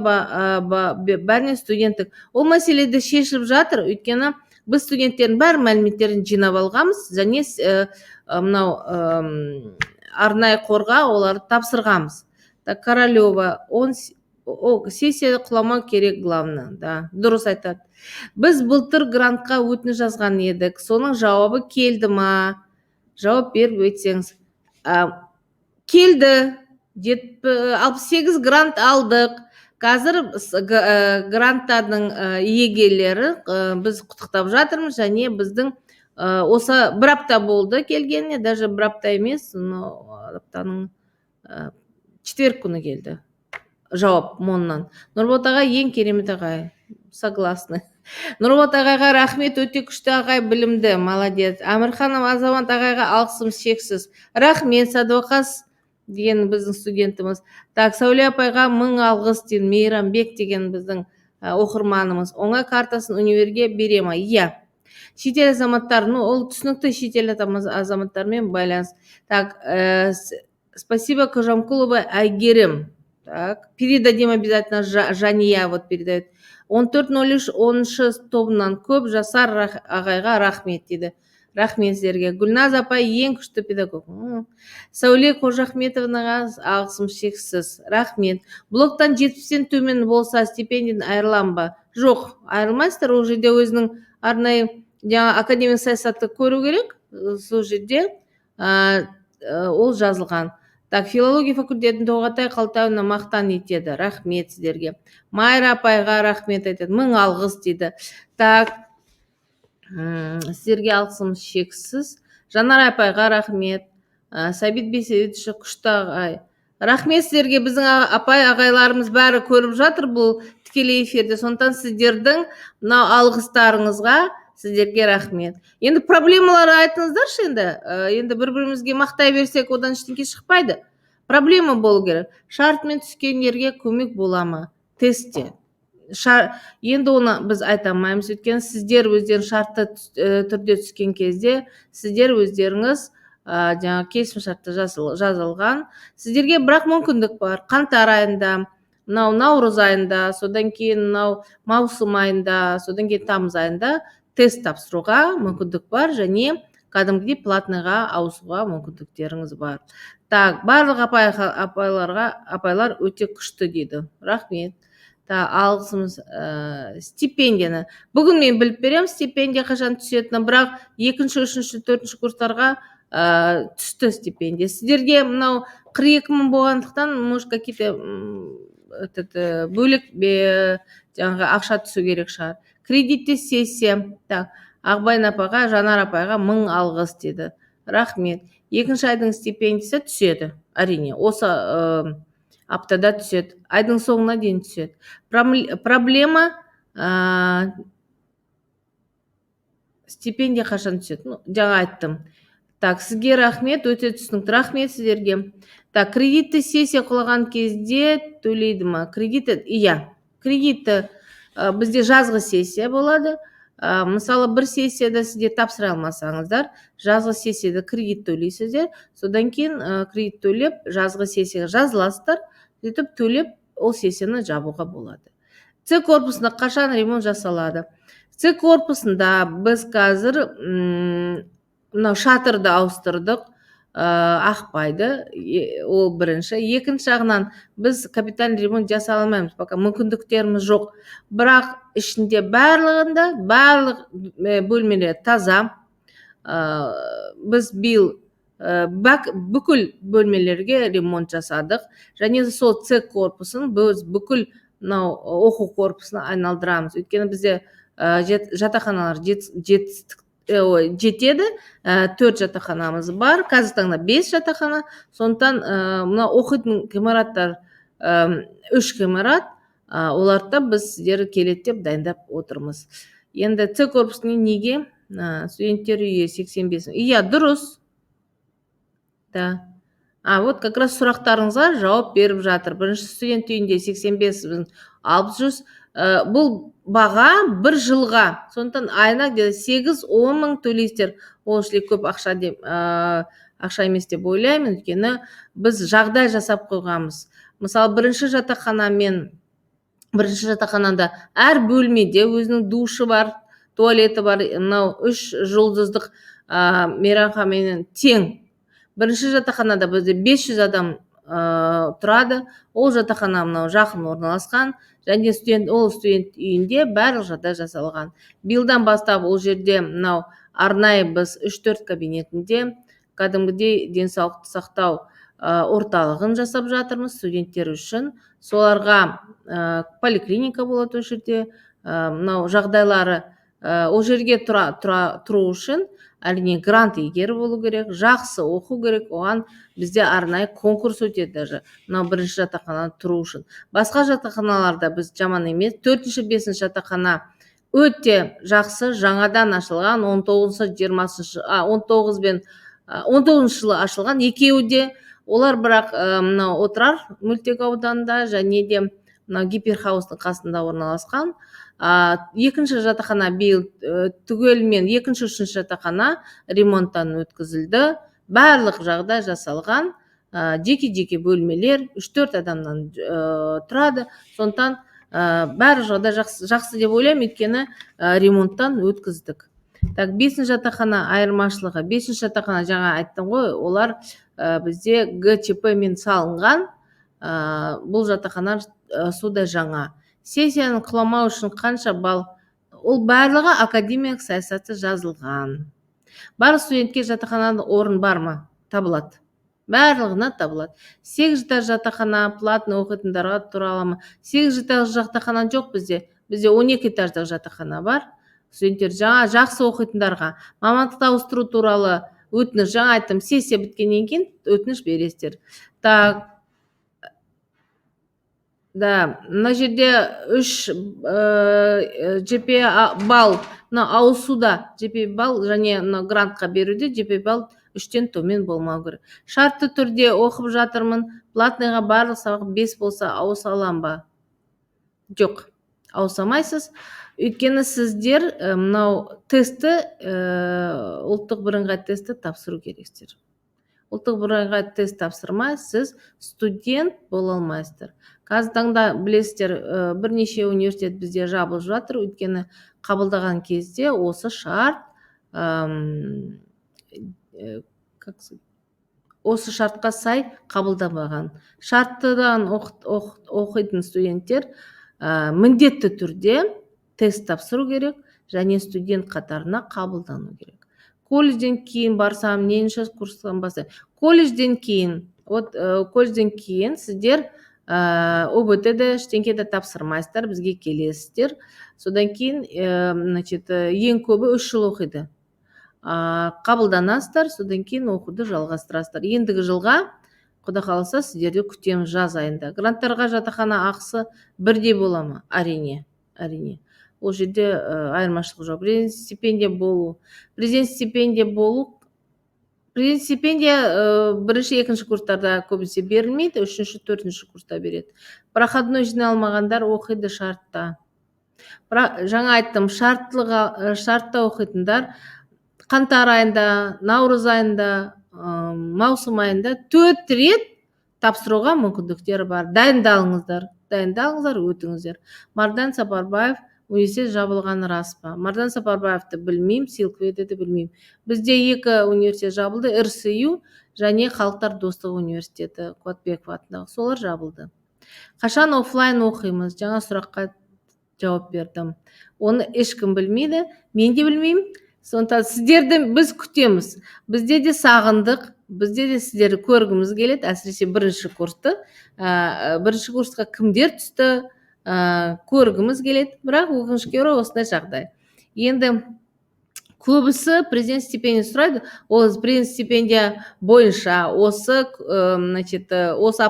бәріне студенттік. Ол мәселеде шешіліп жатыр, өйткені біз студенттердің бәр мәліметтерін жинап алғамыз, және мынау арнайы қорға оларды тапсырғамыз. Королева, сессия құламау керек, главное. Да, дұрыс айтады. Біз былтыр грантқа өтініш жазған едік. Соның жауабы келді ма? Жауап беріп өтсеңіз. Келді. 68 грант алдық. Қазір гранттардың иегерлері біз құттықтап жатырмыз, және біздің осы бір апта болды келгеніне, даже бір апта емес, аптаның четверг күні келді жауап МОНнан. Нұрболат ағай ең керемет ағай. Согласны. Нұрболат ағайға рахмет, өте күшті ағай, білімді, молодец. Әмірханов Азамат ағайға алғысым шексіз. Рахмет, Садуақас деген біздің студентіміз. Так, Сәуле апайға 1000 алғыс дейін. Мейрамбек деген біздің оқырманымыз. Оңай картасын универге бере ма? Иә. Шетел азаматтар, ол түсінікті, шетел азаматтармен байланыс. Так, спасибо, Кожамкулова Айгерім. Так, передадим обязательно, Жания вот передает. 14.03 10 тобынан көп жасар ағайға рахмет дейді. Рахмет сіздерге. Гүлназ апай ең күшті педагог. Сәуле Қожахметовнаға алғысым шексіз. Рахмет. Блоктан 70-тен төмен болса стипендиядан айырыламын ба? Жоқ, айырылмайсыздар. Ол жерде өзінің арнайы жаңа академик саясатты көру керек. Сол жерде ол жазылған. Так, филология факультетін Тоғатай Қалтауына мақтан етеді. Рахмет сіздерге. Майра апайға рахмет айтады. 1000 алғыс дейді. Так, сіздерге алғысым шексіз. Жанар апайға рахмет. Сәбит Бейсенович күшті ағай. Рахмет сіздерге. Біздің апай ағайларымыз бәрі көріп жатыр бұл тікелей эфирде. Сондықтан сіздердің мынау алғыстарыңызға сіздерге рахмет. Енді проблемалары айтыңыздаршы енді. Енді бір-бірімізге мақтай берсек, одан ештеңе шықпайды. Проблема болу керек. Шартмен түскендерге көмек бола ма? Тестте. Енді оны біз айта алмаймыз. Өйткені сіздер өздерің шартты түрде түскен кезде, сіздер өздеріңіз жаңа келісімшартта жазылған. Сіздерге бірақ мүмкіндік бар. Қаңтар айында, наурыз айында, содан кейін маусым айында, содан кейін тамыз айында тест тапсыруға мүмкіндік бар, және кәдімгідей платныйға ауысуға мүмкіндіктеріңіз бар. Так, барлық апайлар өте күшті дейді. Рахмет. Алғысымыз стипендияны. Бүгін мен біліп берем, стипендия қашан түсетіні, бірақ 2-ші, 3-ші, 4-ші курстарға түсті стипендия. Сіздерге мынау 42 000 болғандықтан, может, какие-то бөлек жаңағы ақша түсу керек шығар. Кредитті сессия. Так, Ақбайын апаға, Жанар апайға 1000 алғыс деді. Рахмет. 2-ші айдың стипендиясы түседі. Әрине, осы аптада түседі. Айдың соңына дейін түседі. Проблема стипендия қашан түседі? Жаңа айттым. Так, сізге рахмет, өте түсінікті. Рахмет сіздерге. Так, кредитті сессия құлаған кезде төлейді ма? Кредитті, иә. Кредитті бізде жазғы сессия болады. Мысалы, бір сессияда сіздер тапсыра алмасаңыздар, жазғы сессияда кредит төлейсіздер. Содан кейін кредит төлеп, жазғы сессияға жазыласыздар. Сөйтіп төлеп, ол сессияны жабуға болады. С корпусында қашан ремонт жасалады? С корпусында біз қазір шатырды ауыстырдық, ақпайды, ол бірінші. Екінші жағынан біз капитальный ремонт жасай алмаймыз, пока мүмкіндіктеріміз жоқ. Бірақ ішінде барлық бөлмелер таза. Біз биыл бүкіл бөлмелерге ремонт жасадық. Және сол С корпусын біз бүкіл оқу корпусына айналдырамыз. Өйткені бізде жатақханалар жетеді, 4 жатақханамыз бар. Қазір таңда 5 жатақхана. Сондықтан мына оқитын ғимараттар 3 ғимарат, оларда біз сіздер келеді деп дайындап отырмыз. Енді С корпусының неге студенттер үйі 85? Иә, дұрыс. Да. Вот как раз сұрақтарыңызға жауап беріп жатыр. Бірінші студент үйінде 85 алып жүрсіз. Бұл баға бір жылға. Сондықтан айына 8-10 мың төлейсіздер. Ол үшін көп ақша емес деп ойлаймын. Өйткені біз жағдай жасап қойғанбыз. Мысалы, бірінші жатақханада әр бөлмеде өзінің душы бар, туалеті бар, 3 жұлдыздық мейрамханамен тең. Бірінші жатақханада бізде 500 адам тұрады. Ол жатақхана жақын орналасқан, және ол студент үйінде барлық жағдай жасалған. Биылдан бастап ол жерде арнайы біз 3-4 кабинетінде кәдімгідей денсаулықты сақтау орталығын жасап жатырмыз студенттер үшін. Соларға поликлиника болады ол жерде. Жағдайлары ол жерге тұру үшін әрине грант егері болу керек, жақсы оқу керек. Оған бізде арнайы конкурс өтеді даже. Бірінші жатақхана тұру үшін. Басқа жатақханаларда біз жаман емес. 4-5 жатақхана өте жақсы, жаңадан ашылған, 19 жылы ашылған. Екеуі де олар бірақ Отырар мөлтек ауданында және де гиперхаустың қасында орналасқан. Екінші жатақхана биыл түгелмен, 2-3 жатақхана ремонттан өткізілді. Барлық жағдай жасалған. Жеке бөлмелер 3-4 адамнан тұрады. Сондықтан бәрі жағдай жақсы деп ойлаймын, өйткені ремонттан өткіздік. Так, 5-ші жатақхана айырмашылығы. 5-ші жатақхана жаңа айттым ғой, олар бізде ГЧП мен салынған. Бұл жатақхана суда жаңа. Сессияны құламау үшін қанша балл? Ол барлығы академиялық саясаты жазылған. Бар студентке жатақханада орын бар ма? Табылады. Барлығына табылады. 8 этаж жатақхана платный оқитындарға тұра ала ма? 8 этаж жатақхана жоқ бізде. Бізде 12 этаждық жатақхана бар. Студенттер жаңа жақсы оқитындарға мамандықты ауыстыру туралы өтініш, жаңа айттым, сессия біткеннен кейін өтініш бересіздер. Так, да, мына жерде 3 GPA балл, мына ауысуда GPA балл және грантқа беруде GPA балл 3-тен төмен болмау керек. Шартты түрде оқып жатырмын, платныйға барлық сабақ 5 болса ауыса алам ба? Жоқ, ауысамайсыз. Өйткені сіздер мынау тестті, ұлттық бірыңғай тестті тапсыру керексіздер. Ұлттық бірыңғай тест тапсырмай, сіз студент бола алмайсыздар. Қазір таңда білесіздер, бірнеше университет бізде жабылып жатыр, өйткені қабылдаған кезде осы шарт, осы шартқа сай қабылдамаған. Шарттыдан оқитын студенттер міндетті түрде тест тапсыру керек және студент қатарына қабылдану керек. Колледжден кейін барсам, ненші курстан бастайын? Колледжден кейін сіздер ОБТ-ді ештеңкеде тапсырмайсыздар, бізге келесіздер. Содан кейін, ең көбі 3 жыл оқиды. Қабылданасыздар, содан кейін оқуды жалғастырасыздар. Ендігі жылға, Құда қаласа, сіздерді күтеміз жаз айында. Гранттарға жатақхана ақысы бірдей бола ма? Әрине. Ол жерде айырмашылық жоқ. Президент стипендия болу. Президент стипендия бірінші, екінші курстарда көбінесе берілмейді, үшінші, төртінші курста береді. Проходной жинай алмағандар оқиды шартта. Жаңа айттым, шартта оқитындар қаңтар айында, наурыз айында, маусым айында 4 рет тапсыруға мүмкіндіктері бар. Дайындалыңыздар, өтіңіздер. Мардан Сапарбаев университет жабылғаны рас па? Мардан Сапарбаевты білмеймін, Силкведді білмеймін. Бізде 2 университет жабылды, РСЮ және Халықтар достығы университеті, Қуатбеков атындағы, солар жабылды. Қашан офлайн оқимыз? Жаңа сұраққа жауап бердім. Оны ешкім білмейді, мен де білмеймін. Сондықтан сіздерді біз күтеміз. Бізде де сағындық, бізде де сіздерді көргіміз келеді, әсіресе бірінші курсты. Бірінші курсқа кімдер түсті, көргіміз келеді, бірақ өкінішке орай осындай жағдай. Енді көбісі президент стипендия сұрайды. Ол президент стипендия бойынша осы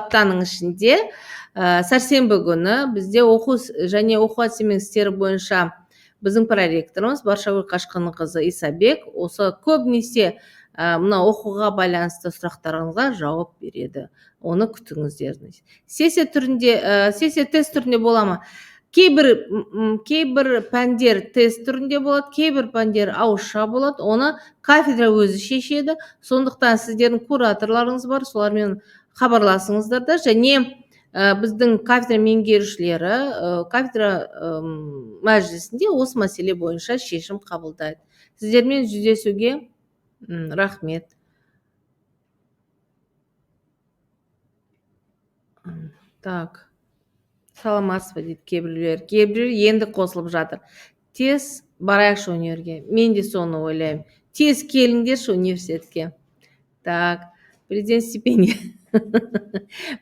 аптаның ішінде сәрсенбі күні бізде оқу және оқу әдістемелік істері бойынша біздің проректорымыз Баршагүл Қашқынқызы Исабек осы көбінесе мына оқуға байланысты сұрақтарыңызға жауап береді. Оны күтіңіздер. Сессия тест түрінде бола ма? Кейбір пәндер тест түрінде болады, кейбір пәндер ауызша болады. Оны кафедра өзі шешеді. Сондықтан сіздердің кураторларыңыз бар, солармен хабарласыңыздар да, және біздің кафедра меңгерушілері кафедра мәжілісінде осы мәселе бойынша шешім қабылдайды. Сіздермен жүздесуге рахмет. Так, саламатсыз ба дейді кейбіреулер енді қосылып жатыр. Тез барайықшы универге. Мен де соны ойлаймын. Тез келіңдерші университетке. Так, президент стипендия.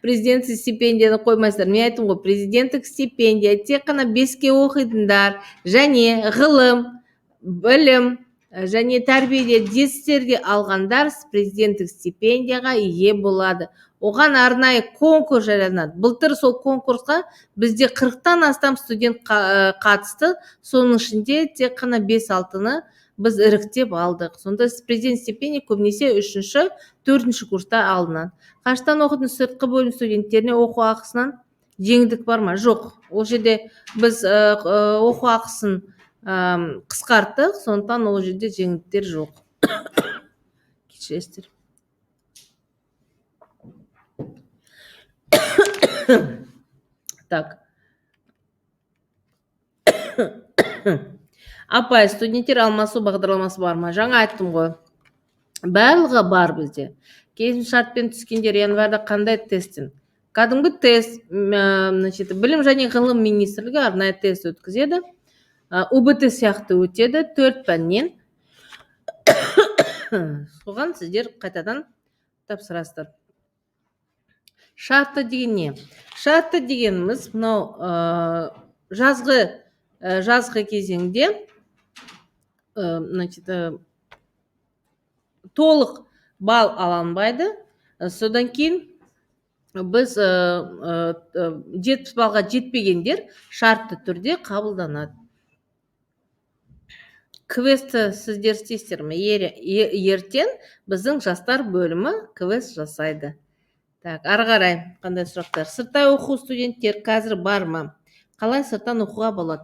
Президенттік стипендияны қоймайсыздар. Мен айттым ғой, президенттік стипендия тек қана 5-ке оқитындар және ғылым, білім және тәрбиеде дестерге алғандар президенттік стипендияға ие болады. Оған арнайы конкурс жарияланады. Былтыр сол конкурсқа бізде 40-тан астам студент қатысты. Соның ішінде тек қана 5-6-ны біз іріктеп алдық. Сонда президент стипендия көбінесе 3-ші, 4-ші курста алынады. Қашықтан оқитын сыртқы бөлім студенттеріне оқу ақысынан жеңілдік бар ма? Жоқ. Ол жерде біз оқу ақысын қысқарттық, сондықтан ол жерде жеңілдіктер жоқ. Кешіресіздер. Так. Апай, студенттер алмасу бағдарламасы бар ма? Жаңа айттым ғой. Барлығы бар бізде. Келісімшартпен түскендер январьда қандай тесттен? Кәдімгі тест, білім және ғылым министрлігі арнайы тест өткізеді. УБТ сияқты өтеді, 4 пәннен. Соған сіздер қайтадан тапсырасыздар. Шарты деген не? Шарты дегеніміз мынау жазғы кезеңде толық бал аланбайды. Содан кейін біз 70 балға жетпегендер шартты түрде қабылданады. Квестті сіздер істейсіздер ме? Ертең біздің жастар бөлімі квест жасайды. Так, ары қарай қандай сұрақтар? Сырттай оқу студенттер қазір бар ма? Қалай сырттан оқуға болады?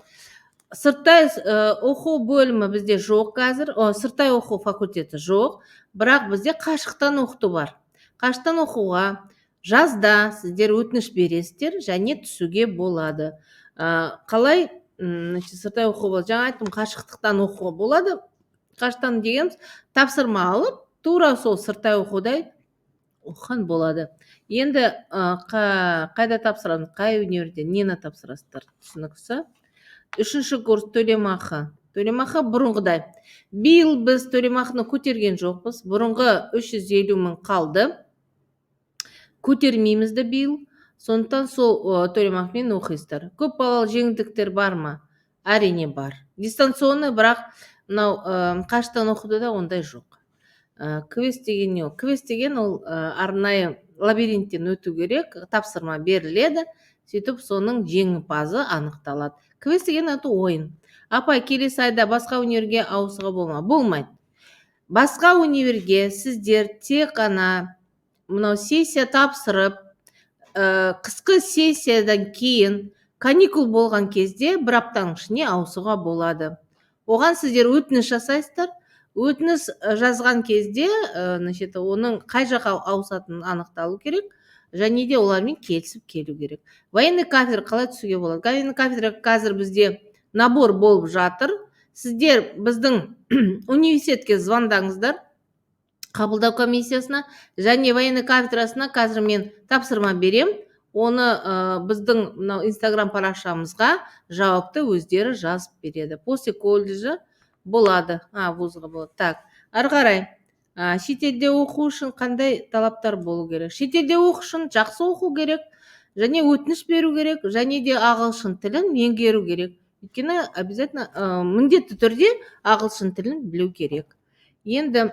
Сырттай оқу бөлімі бізде жоқ қазір. Сырттай оқу факультеті жоқ, бірақ бізде қашықтан оқыту бар. Қашықтан оқуға жазда сіздер өтініш бересіздер және түсуге болады. Қалай сырттай оқу болады? Жаңа айттым, қашықтықтан оқуға болады. Қашықтан дегеніміз тапсырма алып, тура сол сырттай оқудай оқыған болады. Енді қайда тапсырамыз? Қай универде нені тапсырасыздар? Түсініксі? 3-ші курс төлемақы. Төлемақы бұрынғыдай. Биыл біз төлемақыны көтерген жоқпыз. Бұрынғы 350 мың қалды. Көтермейміз де биыл. Сондықтан сол төлемақымен оқисыздар. Көп балалы жеңілдіктер бар ма? Әрине бар. Дистанционный, бірақ мынау қашықтан оқытуда ондай жоқ. Квест деген не? Квест деген ол арнайы лабиринттен өту керек, тапсырма беріледі, сөйтіп соның жеңімпазы анықталады. Квест деген это ойын. Апай, келесі айда басқа универге ауысуға болма? Болмайды. Басқа универге сіздер тек қана мынау сессия тапсырып, қысқы сессиядан кейін каникул болған кезде бір аптаның ішіне ауысуға болады. Оған сіздер өтініш жасайсыздар. Өтініш жазған кезде оның қай жаққа ауысатынын анықталу керек, және де олармен келісіп келу керек. Военный кафедра қалай түсуге болады? Военный кафедра қазір бізде набор болып жатыр. Сіздер біздің университетке звондаңыздар, қабылдау комиссиясына, және военный кафедрасына қазір мен тапсырма берем. Оны біздің инстаграм парақшамызға жауапты өздері жазып береді. После колледжі болады. Вузға болады. Так, ары қарай. Шетелде оқу үшін қандай талаптар болу керек? Шетелде оқу үшін жақсы оқу керек, және өтініш беру керек, және де ағылшын тілін меңгеру керек. Өйткені обязательно міндетті түрде ағылшын тілін білу керек. Енді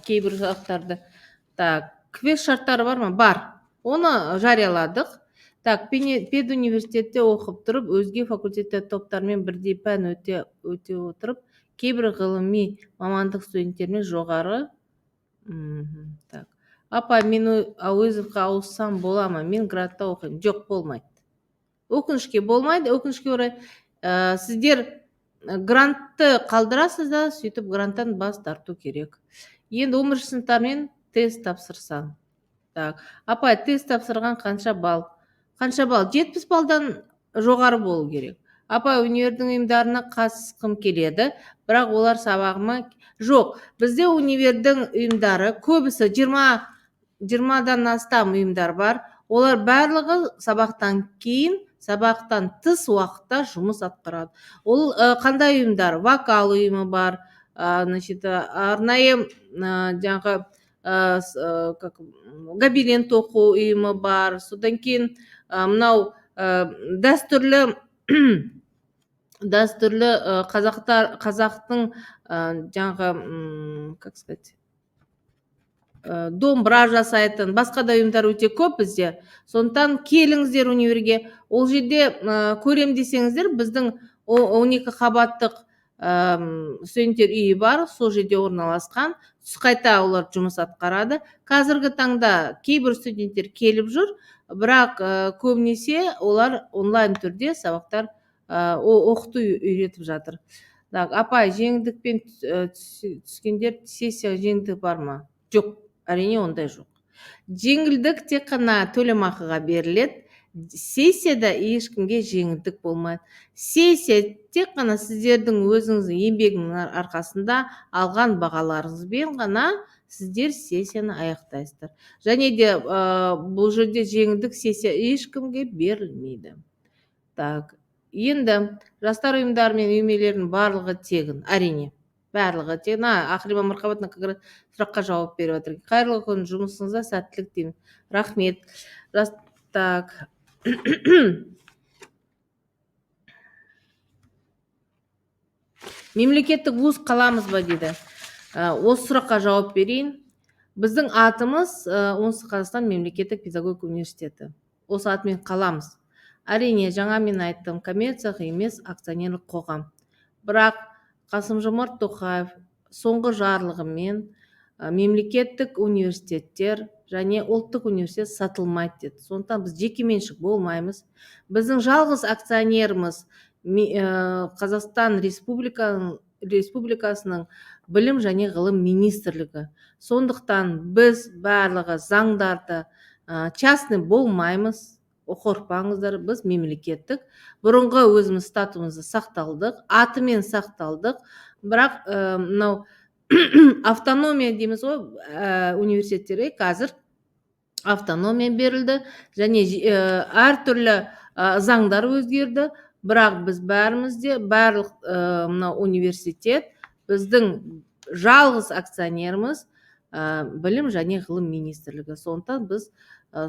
кейбір сұрақтарды. Квест шарттары бар ма? Бар. Оны жарияладық. Педуниверситетте оқып тұрып, өзге факультетте топтармен бірдей пән өте отырып, кейбір ғылыми мамандық студенттермен жоғары. Апа, мен Әуезовқа ауыссам бола ма? Мен грантта оқимын. Жоқ, болмайды. Өкінішке болмайды. Өкінішке орай сіздер грантты қалдырасыздар, сөйтіп гранттан бас тарту керек. Енді 11-ші сыныптармен тест тапсырсаң. Апай, тест тапсырған қанша балл? 70 балдан жоғары болу керек. Апай, универдің ұйымдарына қатысқым келеді, бірақ олар сабағыма жоқ. Бізде универдің ұйымдары көбісі 20-дан астам ұйымдар бар. Олар барлығы сабақтан кейін, сабақтан тыс уақытта жұмыс атқарады. Ол қандай ұйымдар? Вокал ұйымы бар, арнайы жаңағы гобелен тоқу ұйымы бар. Содан кейін мынау дәстүрлі қазақтың жаңағы, как сказать, домбыра жасайтын, басқа да ұйымдар өте көп бізде. Сондықтан келіңіздер универге. Ол жерде көрем десеңіздер, біздің 12 қабаттық студенттер үйі бар, сол жерде орналасқан. Түс қайта олар жұмыс атқарады. Қазіргі таңда кейбір студенттер келіп жүр, бірақ көбінесе олар онлайн түрде сабақтар оқыту үйретіп жатыр. Апай, жеңілдікпен түскендер сессия жеңілдік бар ма? Жоқ, әрине ондай жоқ. Жеңілдік тек қана төлемақыға беріледі. сессияда ешкімге жеңілдік болмайды. Сессия тек қана сіздердің өзіңіздің еңбегіңнің арқасында алған бағаларыңызбен ғана сіздер сессияны аяқтайсыздар. Және де бұл жерде жеңілдік сессия ешкімге берілмейді. Так, енді жастар ұйымдары мен үйірмелердің барлығы тегін, әрине. Барлығы тегін. Ақрима Мархабатовна как раз сұраққа жауап беріп отыр. Қайырлы күн, жұмысыңызда сәттілік деймін. Рахмет. Так. Мемлекеттік вуз қаламыз ба дейді. Осы сұраққа жауап берейін. Біздің атымыз Оңтүстік Қазақстан мемлекеттік педагогика университеті. Осы атымен қаламыз. Әрине, жаңа мен айттым, коммерциялық емес акционерлік қоғам. Бірақ Қасым-Жомарт Тоқаев соңғы жарлығымен мемлекеттік университеттер және ұлттық университет сатылмайды деді. Сондықтан біз жекеменшік болмаймыз. Біздің жалғыз акционеріміз Қазақстан Республикасының білім және ғылым министрлігі. Сондықтан біз барлығы заңдарды частный болмаймыз. Қорықпаңыздар, біз мемлекеттік. Бұрынғы өзіміз статусымызды сақталдық, атымен сақталдық. Бірақ мынау автономия дейміз ғой, университеттерге қазір автономия берілді және әртүрлі заңдар өзгерді. Бірақ біз бәрімізде барлық мынау университет біздің жалғыз акционеріміз білім және ғылым министрлігі. Сондықтан біз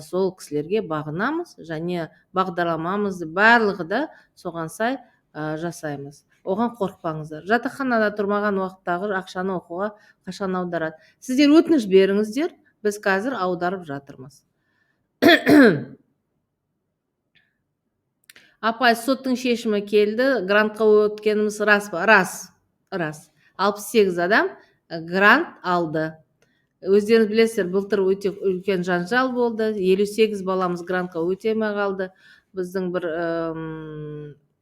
сол кісілерге бағынамыз және бағдарламамызды барлығы да соған сай жасаймыз. Оған қорықпаңыздар. Жатақханада тұрмаған уақыттағы ақшаны оқуға қашан аударады? Сіздер өтініш беріңіздер, біз қазір аударып жатырмыз. Апай, соттың шешімі келді, грантқа өткеніміз рас па? Рас. 68 адам грант алды. Өздеріңіз білесіздер, былтыр өте үлкен жанжал болды. 58 баламыз грантқа өтемей қалды. Біздің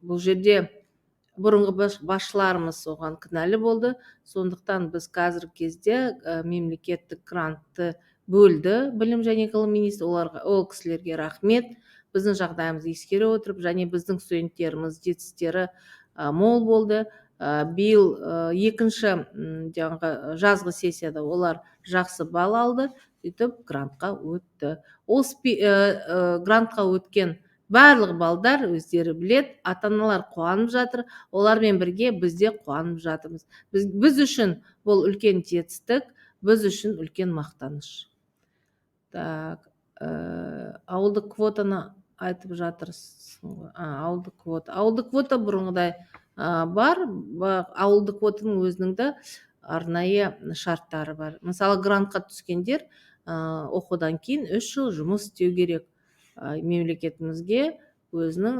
бұл жерде бұрынғы басшыларымыз оған кінәлі болды. Сондықтан біз қазіргі кезде мемлекеттік грантты бөлді білім және ғылым министрі. Ол кісілерге рахмет. Біздің жағдайымызды ескере отырып, және біздің студенттеріміз жетістіктері мол болды. Биыл екінші жазғы сессияда олар жақсы балл алды, сөйтіп грантқа өтті. Ол грантқа өткен барлық балдар өздері білет, ата-аналар қуанып жатыр, олармен бірге бізде қуанып жатырмыз. Біз үшін бұл үлкен жетістік, біз үшін үлкен мақтаныш. Так, ауылдық квотаны айтып жатырсың. Ауылдық квота бұрынғыдай бар. Ауылдық квотаның өзінің де арнайы шарттары бар. Мысалы, грантқа түскендер оқудан кейін 3 жыл жұмыс істеу керек. Мемлекетімізге өзінің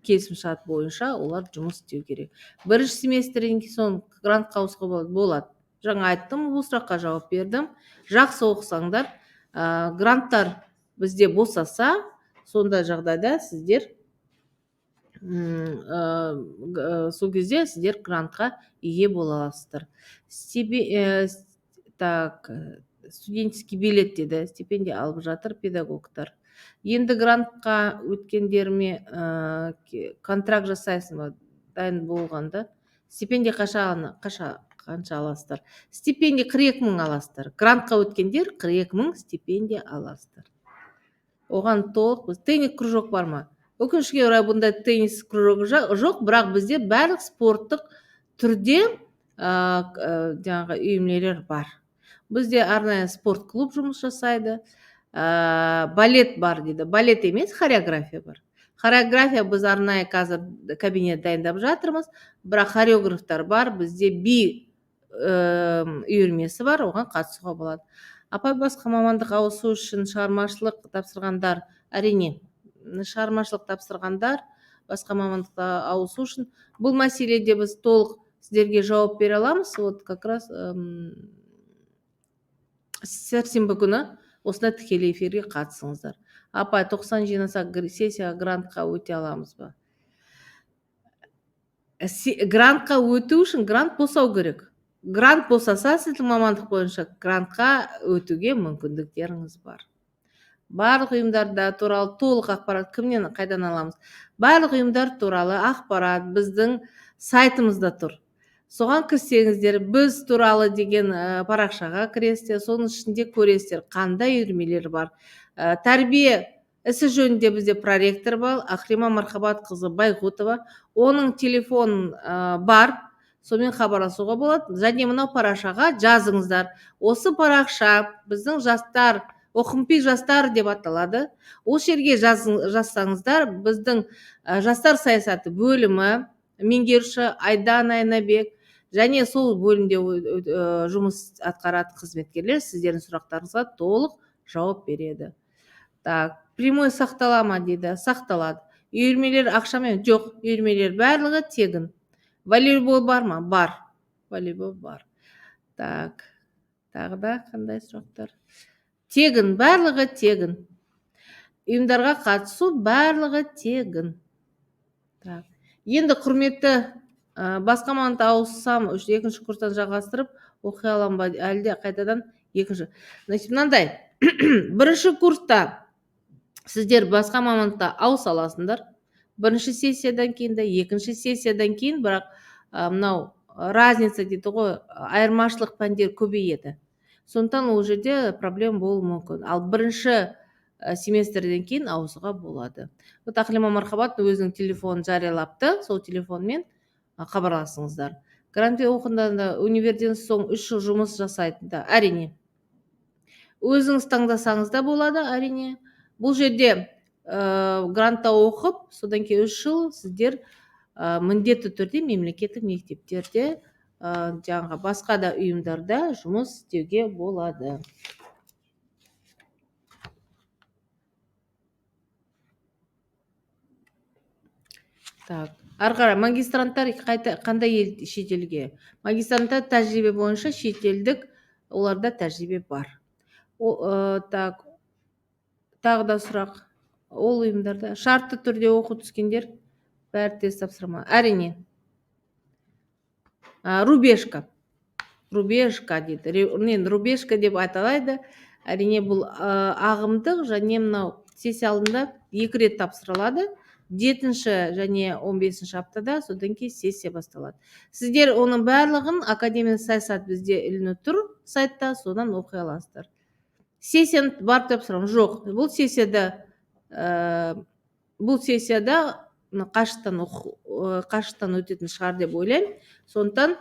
келісімшарт бойынша олар жұмыс істеу керек. Бірінші семестрден кейін соң грантқа ауысуға болады. Жаңа айттым, бұл сұраққа жауап бердім. Жақсы оқысаңдар, гранттар бізде босаса, сонда жағдайда сіздер сол кезде сіздер грантқа ие бола аласыздар. Так, студенческий билет деді, стипендия алып жатыр педагогтар. Енді грантқа өткендеріме контракт жасайсың ба? Дайын болғанда стипендия қанша аласыздар? Стипендия 42 мың аласыздар. Грантқа өткендер 42 мың стипендия аласыздар. Оған толық біз теннис кружок бар ма? Өкінішке орай бұнда теннис кружок жоқ, бірақ бізде барлық спорттық түрде жаңағы үйірмелер бар. Бізде арнайы спорт клуб жұмыс жасайды. Балет бар дейді. Балет емес, хореография бар. Хореография біз арнайы қазір кабинет дайындап жатырмыз, бірақ хореографтар бар. Бізде би үйірмесі бар, оған қатысуға болады. Апай, басқа мамандық ауысу үшін шығармашылық тапсырғандар, әрине, шығармашылық тапсырғандар басқа мамандықта ауысу үшін бұл мәселеде біз толық сіздерге жауап бере аламыз. Вот как раз сәрсенбі күні осында тікелей эфирге қатысыңыздар. Апай, 90 жинаса сессияға грантқа өте аламыз ба? Грантқа өту үшін грант босау керек. Грант босаса, сіздің мамандық бойынша грантқа өтуге мүмкіндіктеріңіз бар. барлық ұйымдарда туралы толық ақпарат кімнен қайдан аламыз? Барлық ұйымдар туралы ақпарат біздің сайтымызда тұр. Соған кірсеңіздер, біз туралы деген парақшаға кіресіздер, соның ішінде көресіздер қандай үйірмелер бар. Тәрбие ісі жөнінде бізде проректор бар, Ақрима Мархабатқызы Байғұтова. Оның телефон бар, сонымен хабарласуға болады. Және мынау парақшаға жазыңыздар. Осы парақша біздің жастар, оқымпи жастар деп аталады. Осы жерге жазсаңыздар, біздің жастар саясаты бөлімі меңгеруші Айдана Айнабек және сол бөлімде жұмыс атқаратын қызметкерлер сіздердің сұрақтарыңызға толық жауап береді. Так, прямой сақтала ма дейді? Сақталады. Үйірмелер ақшамен? Жоқ, үйірмелер барлығы тегін. Волейбол бар ма? Бар. Волейбол бар. Так, тағы да қандай сұрақтар? Тегін, барлығы тегін. Ұйымдарға қатысу барлығы тегін. Так. Енді құрметті басқа мамандыққа ауыссам, екінші курстан жалғастырып оқи аламын ба, әлде қайтадан екінші? Значит, мынандай, бірінші курста сіздер басқа мамандыққа ауыса аласыңдар. Бірінші сессиядан кейін де, екінші сессиядан кейін, бірақ мынау разница дейді ғой, айырмашылық пәндер көбейеді. Сондықтан ол жерде проблема болуы мүмкін. Ал бірінші семестрден кейін ауысуға болады. Вот Ақлима Мархабат өзінің телефонын жариялапты, сол телефонмен хабарласыңыздар. Грантпен оқығанда универден соң 3 жыл жұмыс жасайтында, әрине. Өзіңіз таңдасаңыз да болады, әрине. Бұл жерде грантта оқып, содан кейін 3 жыл сіздер міндетті түрде мемлекеттік мектептерде, жаңағы басқа да ұйымдарда жұмыс істеуге болады. Так, арқара, магистранттар қандай шетелге? Магистранттар тәжірибе бойынша шетелдік, оларда тәжірибе бар. Так, тағы да сұрақ. Ол ұйымдарда шартты түрде оқу түскендер бәрі тест тапсырма. Әрине. Рубежка. Рубежка дейді. Рубежка деп аталайды. Әрине бұл ағымдық және мынау сессия алдында 2 рет тапсырылады. 7-ші және 15-ші аптада, содан кейін сессия басталады. Сіздер оның барлығын академия саясат бізде ілініп тұр сайтта, содан оқи аласыздар. Сессияны барып тапсырамын? Жоқ. Бұл сессияда қашықтан өтетін шығар деп ойлаймын. Сондықтан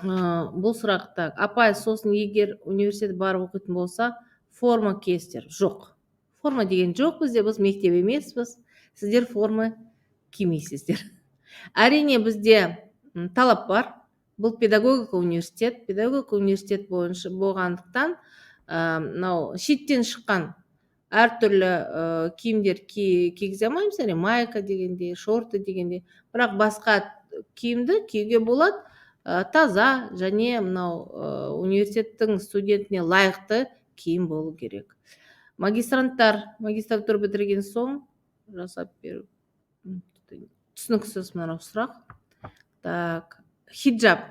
бұл сұрақта апай, сосын егер университет барып оқитын болса, форма киесіздер? Жоқ. Форма деген жоқ бізде, біз мектеп емеспіз. Сіздер форма кимейсіздер. Әрине бізде талап бар. Бұл педагогика университет. Педагогика университет бойынша болғандықтан, шеттен шыққан әртүрлі киімдер кигізе алмаймыз, майка дегенде, шорты дегенде. Бірақ басқа киімді киюге болады, таза және университеттің студентіне лайықты киім болу керек. Магистратура бітірген соң жасап беру. Түсініксіз мынау сұрақ. Так, хиджаб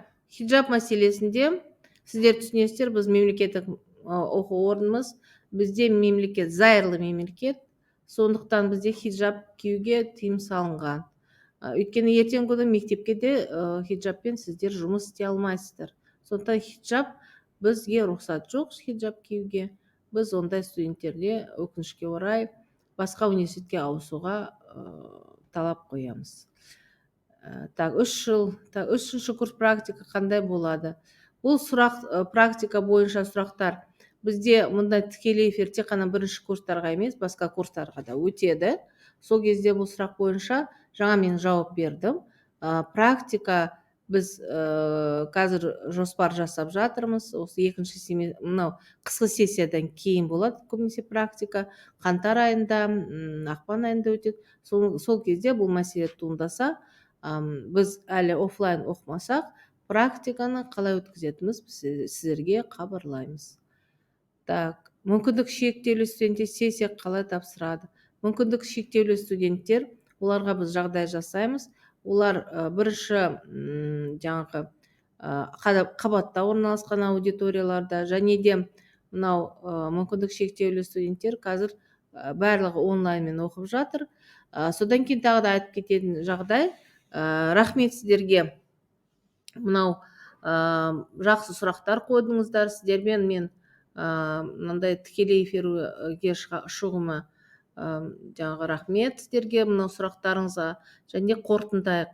мәселесінде сіздер түсінесіздер, біз мемлекеттік оқу орнымыз, бізде мемлекет зайырлы мемлекет, сондықтан бізде хиджаб киюге тыйым салынған. Өйткені ертеңгі күні мектепке де хиджабпен сіздер жұмыс істей алмайсыздар. Сондықтан хиджаб бізге рұқсат жоқ, хиджаб киюге. Біз ондай студенттерде өкінішке орай басқа университетке ауысуға талап қоямыз. Так, 3 жыл, 3-ші курс практика қандай болады? Бұл сұрақ практика бойынша сұрақтар бізде мұнда тікелей эфир тек қана бірінші курстарға емес, басқа курстарға да өтеді. Сол кезде бұл сұрақ бойынша жаңа мен жауап бердім. Практика біз қазір жоспар жасап жатырмыз. Осы екінші қысқы сессиядан кейін болады көбінесе практика. Қаңтар айында, ақпан айында өтеді. Сол кезде бұл мәселе туындаса, біз әлі офлайн оқымасақ, практиканы қалай өткізетіміз сіздерге хабарлаймыз. Так, мүмкіндік шектеулі студенттер сессия қалай тапсырады? Мүмкіндік шектеулі студенттер, оларға біз жағдай жасаймыз. Олар бірінші жаңағы қабатта орналасқан аудиторияларда және де мынау мүмкіндік шектеулі студенттер қазір барлығы онлайнмен оқып жатыр. Содан кейін тағы да айтып кететін жағдай, рахмет сіздерге. Мынау жақсы сұрақтар қойдыңыздар. Сіздермен мен мынандай тікелей эфирге шығуыма жаңағы рахмет сіздерге мынау сұрақтарыңызға. және қорытындайық.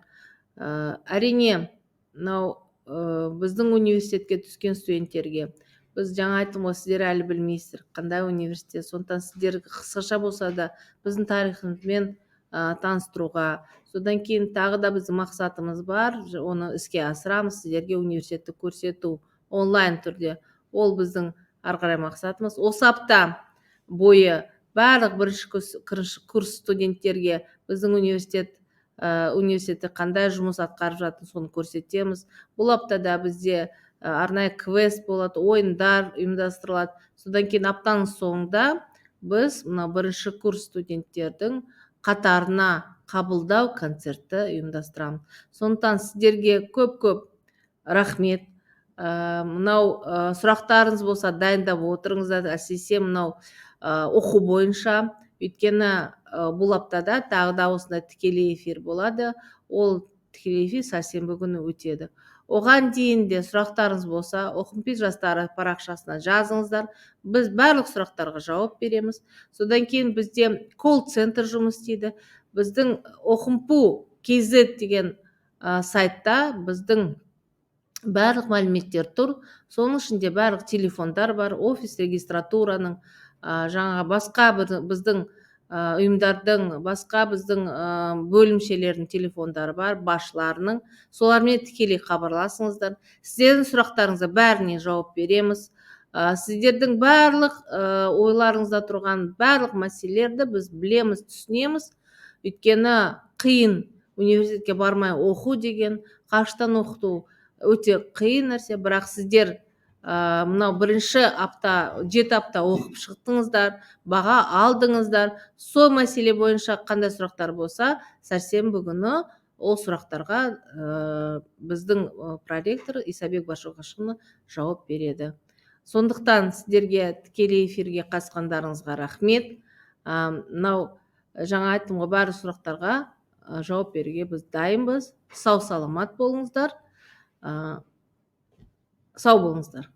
Әрине, мынау біздің университетке түскен студенттерге біз жаңа айттым ғой, сіздер әлі білмейсіздер қандай университет, сондықтан сіздер қысқаша болса да біздің тарихымызбен таныстыруға, содан кейін тағы да біздің мақсатымыз бар, оны іске асырамыз, сіздерге университетті көрсету онлайн түрде. Ол біздің ары қарай мақсатымыз. Осы апта бойы барлық бірінші курс студенттерге біздің университетте қандай жұмыс атқарып жатыр, соны көрсетеміз. Бұл аптада бізде арнайы квест болады, ойындар ұйымдастырылады. Содан кейін аптаның соңында біз мына бірінші курс студенттердің қатарына қабылдау концертті ұйымдастырамыз. Сондықтан сіздерге көп рахмет. Мынау сұрақтарыңыз болса дайындап отырыңыздар, әсіресе мынау оқу бойынша. Өйткені бұл аптада тағы да осындай тікелей эфир болады. Ол тікелей эфир сәрсенбі күні өтеді. Оған дейін де сұрақтарыңыз болса, Оқымпи жастары парақшасына жазыңыздар. Біз барлық сұрақтарға жауап береміз. Содан кейін бізде колл-центр жұмыс істейді. Біздің Оқымпу KZ деген сайтта біздің барлық мәліметтер тұр. Соның ішінде барлық телефондар бар, офис регистратураның, жаңағы басқа біздің ұйымдардың, басқа біздің бөлімшелердің телефондары бар, басшыларының. Солармен тікелей хабарласыңыздар. Сіздердің сұрақтарыңызға бәріне жауап береміз. Сіздердің барлық ойларыңызда тұрған барлық мәселелерді біз білеміз, түсінеміз. Өйткені қиын университетке бармай оқу деген, қашықтан оқыту өте қиын нәрсе, бірақ сіздер мынау бірінші апта, 7 апта оқып шықтыңыздар, баға алдыңыздар. Сол мәселе бойынша қандай сұрақтар болса, сәрсенбі күні ол сұрақтарға біздің проректор Исабек Башоқашұлы жауап береді. Сондықтан сіздерге тікелей эфирге қатысқандарыңызға рахмет. Мынау жаңа айттым ғой, барлық сұрақтарға жауап беруге біз дайынбыз. Сау саламат болыңыздар. Сау болыңыздар.